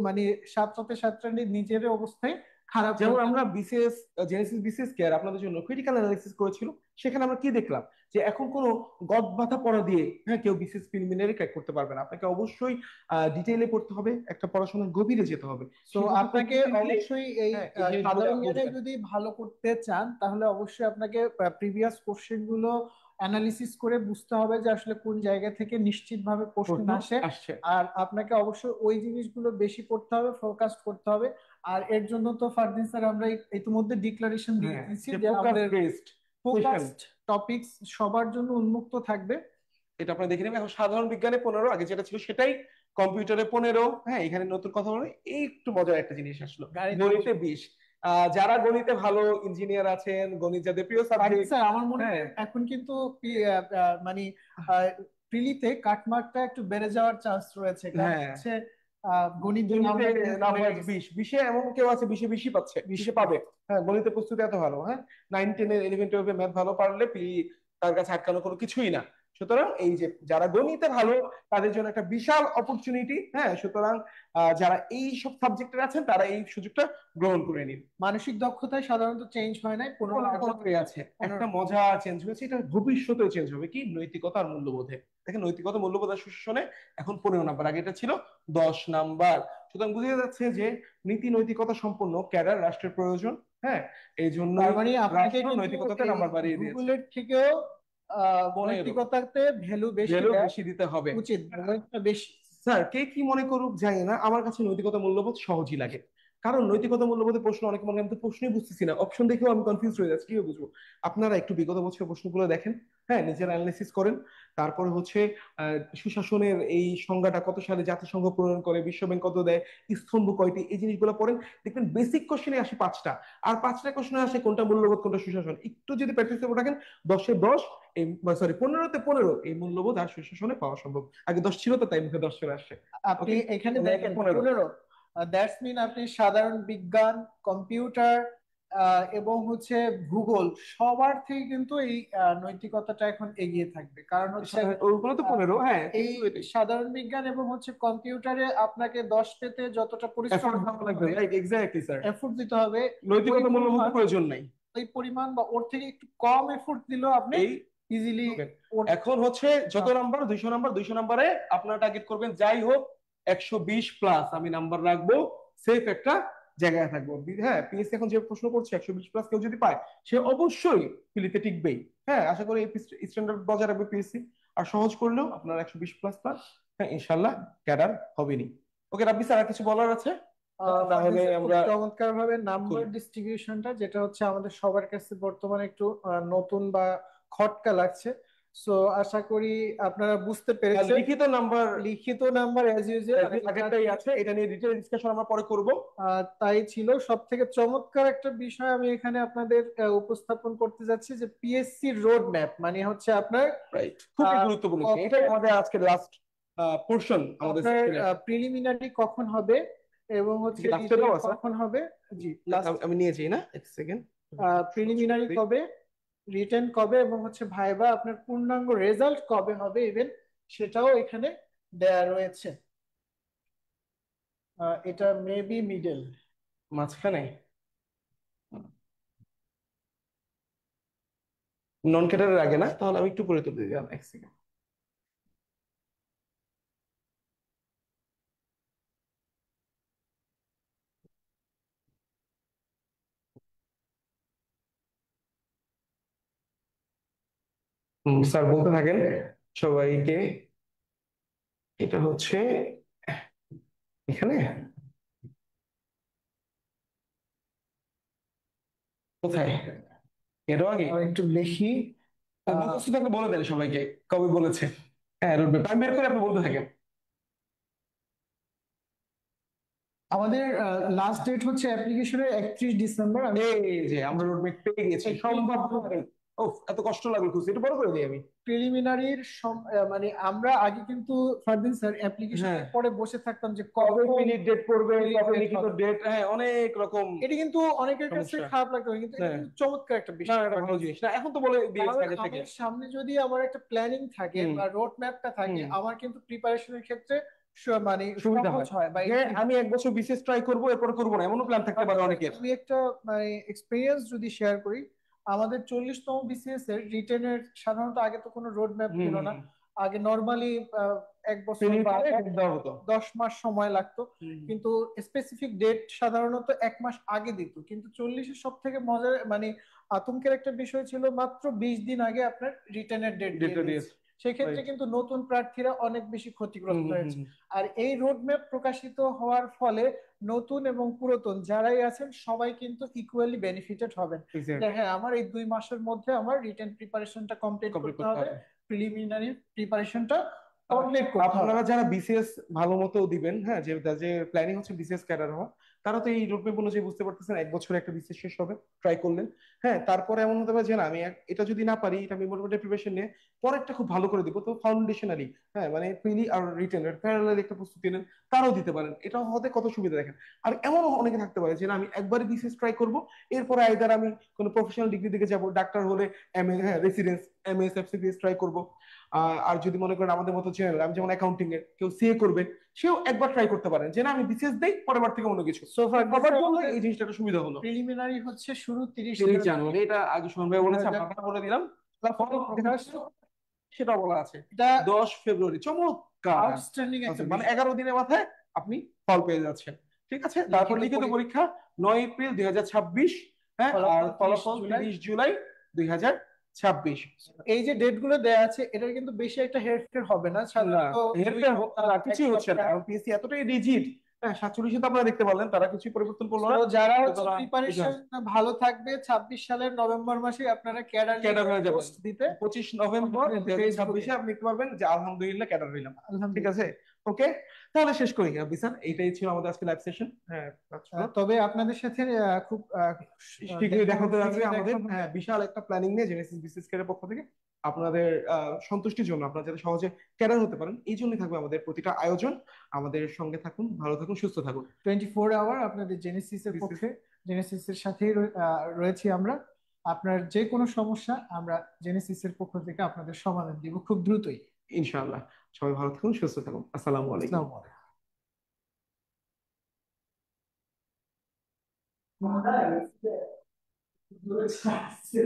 মানে সাতটাতে সাতটা নিজের অবস্থায় খারাপ যেমন হয়ে আমরা বিসিএস, জেনেসিস বিসিএস কেয়ার আপনাদের জন্য ক্রিটিক্যাল অ্যানালিসিস করেছিল, সেখানে আমরা কি দেখলাম যে এখন কোনো গদ বাঁধা পড়া দিয়ে হ্যাঁ কেউ বিসিএস প্রিলিমিনারি ক্র্যাক করতে পারবে না, আপনাকে অবশ্যই ডিটেইলে পড়তে হবে, একটা পড়াশোনার গভীরে যেতে হবে। তো সেভাবে আপনাকে করতে গেলে অবশ্যই এই হ্যাঁ এই জিনিসগুলো সাধারণ জ্ঞানে বুঝবেন। যদি ভালো করতে চান, তাহলে অবশ্যই আপনাকে প্রিভিয়াস কোশ্চেন গুলো অ্যানালিসিস করে বুঝতে হবে যে আসলে কোন জায়গা থেকে নিশ্চিতভাবে কোশ্চেন প্রশ্ন আসে। আসছে। আর আপনাকে অবশ্যই ওই জিনিসগুলো বেশি পড়তে হবে, ফোকাস করতে হবে। আর এর জন্য তো ফারদিন স্যার আমরা ইতিমধ্যে ডিক্লারেশন দিয়ে হ্যাঁ, দিয়েছি যে যে ফোকাস আমাদের বেসড সেশন, ফোকাসড টপিকস সবার জন্য উন্মুক্ত থাকবে। এটা আপনারা দেখে নেবেন। এখন সাধারণ বিজ্ঞানে 15, আগে যেটা ছিল সেটাই, কম্পিউটারে 15। হ্যাঁ, এখানে নতুন কথা বলে এই একটু মজার একটা জিনিস আসলো, গণিতে 20। যারা গণিতে ভালো ইঞ্জিনিয়ার আছেন, গণিত যাদের প্রিয় সাবজেক্ট, স্যার আমার মনে হ্যাঁ হয় এখন কিন্তু মানে প্রিলিতে কাটমার্কটা একটু বেড়ে যাওয়ার চান্স রয়েছে, কারণ হ্যাঁ হচ্ছে গণিত গণিতে নাম্বার 20, 20-এ এমন কেউ আছে 20-এ 20ই পাচ্ছে, 20-এ পাবে। হ্যাঁ, গণিতের প্রস্তুতি এত ভালো, হ্যাঁ 9 10 11 12 ম্যাথ ভালো পারলে তার কাছে আটকানো কোনো কিছুই না। সুতরাং এই যে যারা গণিতে ভালো তাদের জন্য একটা বিশাল অপরচুনিটি। হ্যাঁ, সুতরাং যারা এই সব সাবজেক্টের আছেন তারা এই সুযোগটা গ্রহণ করে নিন। মানসিক দক্ষতায় সাধারণত চেঞ্জ হয় নাই, কোনো না কোনো করে আছে, একটা মজা চেঞ্জ হয়েছে, এটা ভবিষ্যতেও চেঞ্জ হবে, কি নৈতিকতা আর মূল্যবোধে। দেখেন, নৈতিকতা মূল্যবোধ আর সুশাসনে এখন 15 নাম্বার, আগে এটা ছিল 10 নাম্বার। সুতরাং বুঝে যাচ্ছে যে নীতি নৈতিকতা সম্পন্ন ক্যাডার রাষ্ট্রের প্রয়োজন। হ্যাঁ, এই জন্য তার মানে আপনাকে রাষ্ট্র কিন্তু নৈতিকতাতে এই নাম্বার বাড়িয়ে দিয়েছে। ভূগোলের থেকেও 15 নৈতিকতাতে ভ্যালু বেশি ভ্যালু দেওয়া বেশি দিতে হবে। উচিত, ভ্যালুটা বেশি। স্যার, কে কি মনে করুক জানি না, আমার কাছে নৈতিকতা মূল্যবোধ সহজই লাগে। কারণ নৈতিকতা মূল্যবোধের প্রশ্ন অনেক মনে, আমি তো প্রশ্নই বুঝতেছি না, অপশন দেখেও আমি কনফিউজ হয়ে যাচ্ছি, কিভাবে বুঝবো? আপনারা একটু বিগত বছরের প্রশ্নগুলো দেখেন, হ্যাঁ নিজের অ্যানালিসিস করেন, তারপরে হচ্ছে সুশাসনের এই সংজ্ঞাটা কত সালে জাতিসংঘ প্রণয়ন করে, বিশ্বব্যাংক কত দেয়, স্তম্ভ কয়টি, এই জিনিসগুলো পড়েন, দেখবেন বেসিক কোশ্চেনে আসে 5টা, আর 5টা কোশ্চেনে আসে কোনটা মূল্যবোধ কোনটা সুশাসন। একটু যদি প্র্যাকটিস করে রাখেন, 10-এ 10, এই সরি 15-তে 15 এই মূল্যবোধ আর সুশাসনে পাওয়া সম্ভব। আগে 10 ছিল তো তাই মুখে 10 চলে আসছে। আপনি ওকে, এখানে 15 দেখেন 15 15, দ্যাটস মিন আপনি সাধারণ বিজ্ঞান, কম্পিউটার এবং হচ্ছে ভূগোল সবার থেকে কিন্তু এই নৈতিকতাটা এখন এগিয়ে থাকবে। কারণ হচ্ছে ওগুলো তো আহ, 15, হ্যাঁ এই কিন্তু এটাই সাধারণ বিজ্ঞান এবং হচ্ছে কম্পিউটারে আপনাকে 10 পেতে যতটা পরিশ্রম এফোর্ট ভালো লাগবে, রাইট এক্স্যাক্টলি স্যার। এফোর্ট দিতে হবে, ওই নৈতিকতা মূল্যবোধ পরিমাণ, প্রয়োজন নাই। ওই পরিমাণ বা ওর থেকে একটু কম এফোর্ট দিলেও আপনি এই ইজিলি। এখন হচ্ছে যত নাম্বার, 200 নাম্বার, 200 নাম্বারে আপনারা টার্গেট করবেন যাই হোক 120 প্লাস, আমি নাম্বার রাখবো, সেফ একটা জায়গায় থাকবো। হ্যাঁ, পিএসসি এখন যে প্রশ্ন করছে 120 প্লাস কেউ যদি পায়, সে অবশ্যই পিলিতে টিকবেই। হ্যাঁ, আশা করি এই স্ট্যান্ডার্ড বজায় রাখবে পিএসসি। আর সহজ করলেও আপনার 120 প্লাস প্লাস, হ্যাঁ ইনশাল্লাহ ক্যাডার হবেনি। ওকে রাব্বি স্যার, আর কিছু বলার আছে? তাহলে আমরা চমৎকার ভাবে নাম্বার করি। ডিস্ট্রিবিউশনটা, যেটা হচ্ছে আমাদের সবার কাছে বর্তমানে একটু নতুন বা খটকা লাগছে। সো আশা করি আপনারা বুঝতে পেরেছেন। লিখিত নাম্বার, লিখিত নাম্বার অ্যাজ ইউজুয়াল আগেরটাই আছে, এটা নিয়ে ডিটেইল ডিসকাশন আমরা পরে করব। তাই ছিল। সব থেকে চমৎকার একটা বিষয় আমি এখানে আপনাদের উপস্থাপন করতে যাচ্ছি, যে পিএসসি রোড ম্যাপ, মানে হচ্ছে আপনার রাইট, খুবই গুরুত্বপূর্ণ, এটাই আমাদের আজকে লাস্ট পোর্শন আমাদের আপনার সেশনের। প্রিলিমিনারি কখন হবে এবং হচ্ছে লাস্টে দাও আছে, কখন হবে। জি, লাস্ট আমি নিয়ে যাই না, এক সেকেন্ড। প্রিলিমিনারি কবে, রিটেন কবে, এবং হচ্ছে ভাইবা আপনার পূর্ণাঙ্গ রেজাল্ট কবে হবে ইভেন, সেটাও এখানে দেয়া রয়েছে। এটা মেবি মিডল, মাঝখানে নন ক্যাডারের আগে না, তাহলে আমি একটু পরে তুলে দিলাম, এক সেকেন্ড। স্যার বলতে থাকেন সবাইকে। এটা হচ্ছে এখানে কোথায়, এটাও আগে একটু লিখি। মুখস্থ থাকলে বলে দেন সবাইকে কবে বলেছে। হ্যাঁ রোডম্যাপ টাইম বের করে আপনি বলতে থাকেন। আমাদের লাস্ট ডেট হচ্ছে অ্যাপ্লিকেশনের 31 ডিসেম্বর। এই যে আমরা রোডম্যাপ পেয়ে গেছি, সম্ভব নয়। ও এত কষ্ট লাগলো খুঁজতে, এটা বড় করে দিই আমি। প্রিলিমিনারির মানে আমরা আগে কিন্তু ফারদিন স্যার অ্যাপ্লিকেশনের হ্যাঁ। পরে বসে থাকতাম যে কবে ফিনিট ডেট করবে, Finite কবে date লিখিত হবে। ডেট, হ্যাঁ অনেক রকম। এটা কিন্তু অনেকের কাছে সমস্যা। খারাপ লাগতে পারে, কিন্তু এটা হ্যাঁ। কিন্তু চমৎকার একটা না বিষয়। এটা ভালো জিনিস না, এখন তো বলে দিয়েছে কারণ আগে থেকে। আমার সামনে যদি আমার একটা প্ল্যানিং থাকে হুম। বা রোড ম্যাপটা থাকে, হুম। আমার কিন্তু প্রিপারেশনের ক্ষেত্রে মানে সুবিধা সহজ হয় বা যে আমি এক বছর বিসিএস ট্রাই করবো এরপর করবো না, এমনও প্ল্যান থাকতে পারে অনেকের। আমি একটা মানে এক্সপিরিয়েন্স যদি শেয়ার করি, আমাদের 40তম বিসিএস এর রিটেনের সাধারণত আগে তো কোনো রোড ম্যাপ ছিল না। আগে নর্মালি 1 বছর বা 10 মাস সময় লাগতো, কিন্তু স্পেসিফিক ডেট সাধারণত 1 মাস আগে দিত। কিন্তু 40-এর সব থেকে মজার মানে আতঙ্কের একটা বিষয় ছিল, মাত্র 20 দিন আগে আপনার রিটেনের ডেট দিয়ে দিয়েছে। সেক্ষেত্রে কিন্তু নতুন প্রার্থীরা অনেক বেশি ক্ষতিগ্রস্ত হয়েছে। আর এই রোড ম্যাপ প্রকাশিত হওয়ার ফলে নতুন এবং পুরাতন যারাই আছেন সবাই কিন্তু ইকুয়ালি বেনিফিটেড হবেন। যে হ্যাঁ, আমার এই 2 মাসের মধ্যে আমার রিটেন প্রিপারেশনটা কমপ্লিট করতে হবে, প্রিলিমিনারি প্রিপারেশনটা কমপ্লিট করতে হবে। আপনারা যারা বিসিএস ভালো মতো দিবেন, হ্যাঁ যে যে প্ল্যানিং হচ্ছে বিসিএস ক্যাডার হওয়া, তারা তো এই রোডম্যাপ অনুযায়ী বুঝতে পারতেছেন এক বছরে একটা বিসিএস শেষ হবে, ট্রাই করলেন। হ্যাঁ তারপরে এমন হতে পারে যে না আমি এটা যদি না পারি, এটা আমি মোটামুটি প্রিপারেশন নিয়ে পরেরটা খুব ভালো করে দিব, তো ফাউন্ডেশনালি হ্যাঁ মানে প্রিলি আর রিটেনের প্যারালাল একটা প্রস্তুতি নেন, তারাও দিতে পারেন। এটা হতে কত সুবিধা দেখেন। আর এমন অনেকে থাকতে পারে যে না আমি একবারে বিসিএস ট্রাই করবো, এরপরে আইদার আমি কোনো প্রফেশনাল ডিগ্রি দিকে যাবো, ডাক্তার হলে এমএ, হ্যাঁ রেসিডেন্স, এমএস, এফসিপিএস ট্রাই করবো। আর যদি মনে করেন আমাদের মতো জেনারেল, আমি যেমন অ্যাকাউন্টিং এর, কেউ সিএ করবে, সেও একবার ট্রাই করতে পারেন যে না আমি বিসিএস দেই, পরের বার থেকে অন্য কিছু। সবার জন্য এই জিনিসটা একটা সুবিধা হলো। প্রিলিমিনারি হচ্ছে শুরু 30 জানুয়ারি, এটা আগে সোহান ভাই বলেছে, আপনারা বলে দিলাম। সেটা বলা আছে এটা 10 ফেব্রুয়ারি। চমৎকার, আউটস্ট্যান্ডিং একটা মানে বিষয়। 11 দিনের মাথায় আপনি ফল পেয়ে যাচ্ছেন। ঠিক আছে, তারপর লিখিত পরীক্ষা 9 এপ্রিল 2026। হ্যাঁ, আর ফলাফল 30 জুলাই 2026। এই যে ডেট গুলো দেয়া আছে, এটার কিন্তু বেশি একটা হেরফের হবে না, সাধারণত কিছুই হচ্ছে না, কারণ পিএসসি এতটাই রিজিড। হ্যাঁ 47 তো আপনারা দেখতে পারলেন, তারা কিছুই পরিবর্তন করলো না। যারা হচ্ছে প্রিপারেশন ভালো থাকবে, 26 সালের নভেম্বর মাসে আপনারা ক্যাডার হয়ে যাবেন দিতে। 25 নভেম্বর 2026 আপনি দেখতে পারবেন যে আলহামদুলিল্লাহ ক্যাডার হইলাম। ঠিক আছে, ওকে, তাহলে শেষ করি বিসান, এইটাই ছিল আমাদের আজকে লাইভ সেশন। হ্যাঁ তবে আপনাদের সাথে খুব শীঘ্রই দেখা হতে যাচ্ছে আমাদের বিশাল একটা প্ল্যানিং নিয়ে জেনেসিস বিসিএস ক্যাডার পক্ষ থেকে। আপনাদের সন্তুষ্টির জন্য, আপনারা যাতে সহজে ক্যাডার হতে পারেন, এই জন্যই থাকবে আমাদের প্রতিটা আয়োজন। আমাদের সঙ্গে থাকুন, ভালো থাকুন, সুস্থ থাকুন। 24 আওয়ার আপনাদের জেনেসিসের পক্ষে, জেনেসিসের সাথেই রয়েছি আমরা। আপনার যে কোনো সমস্যা আমরা জেনেসিসের পক্ষ থেকে আপনাদের সমাধান দিব খুব দ্রুতই, ইনশাআল্লাহ। সবাই ভালো থাকুন, সুস্থ থাকুন। আসসালামু আলাইকুম। Gracias.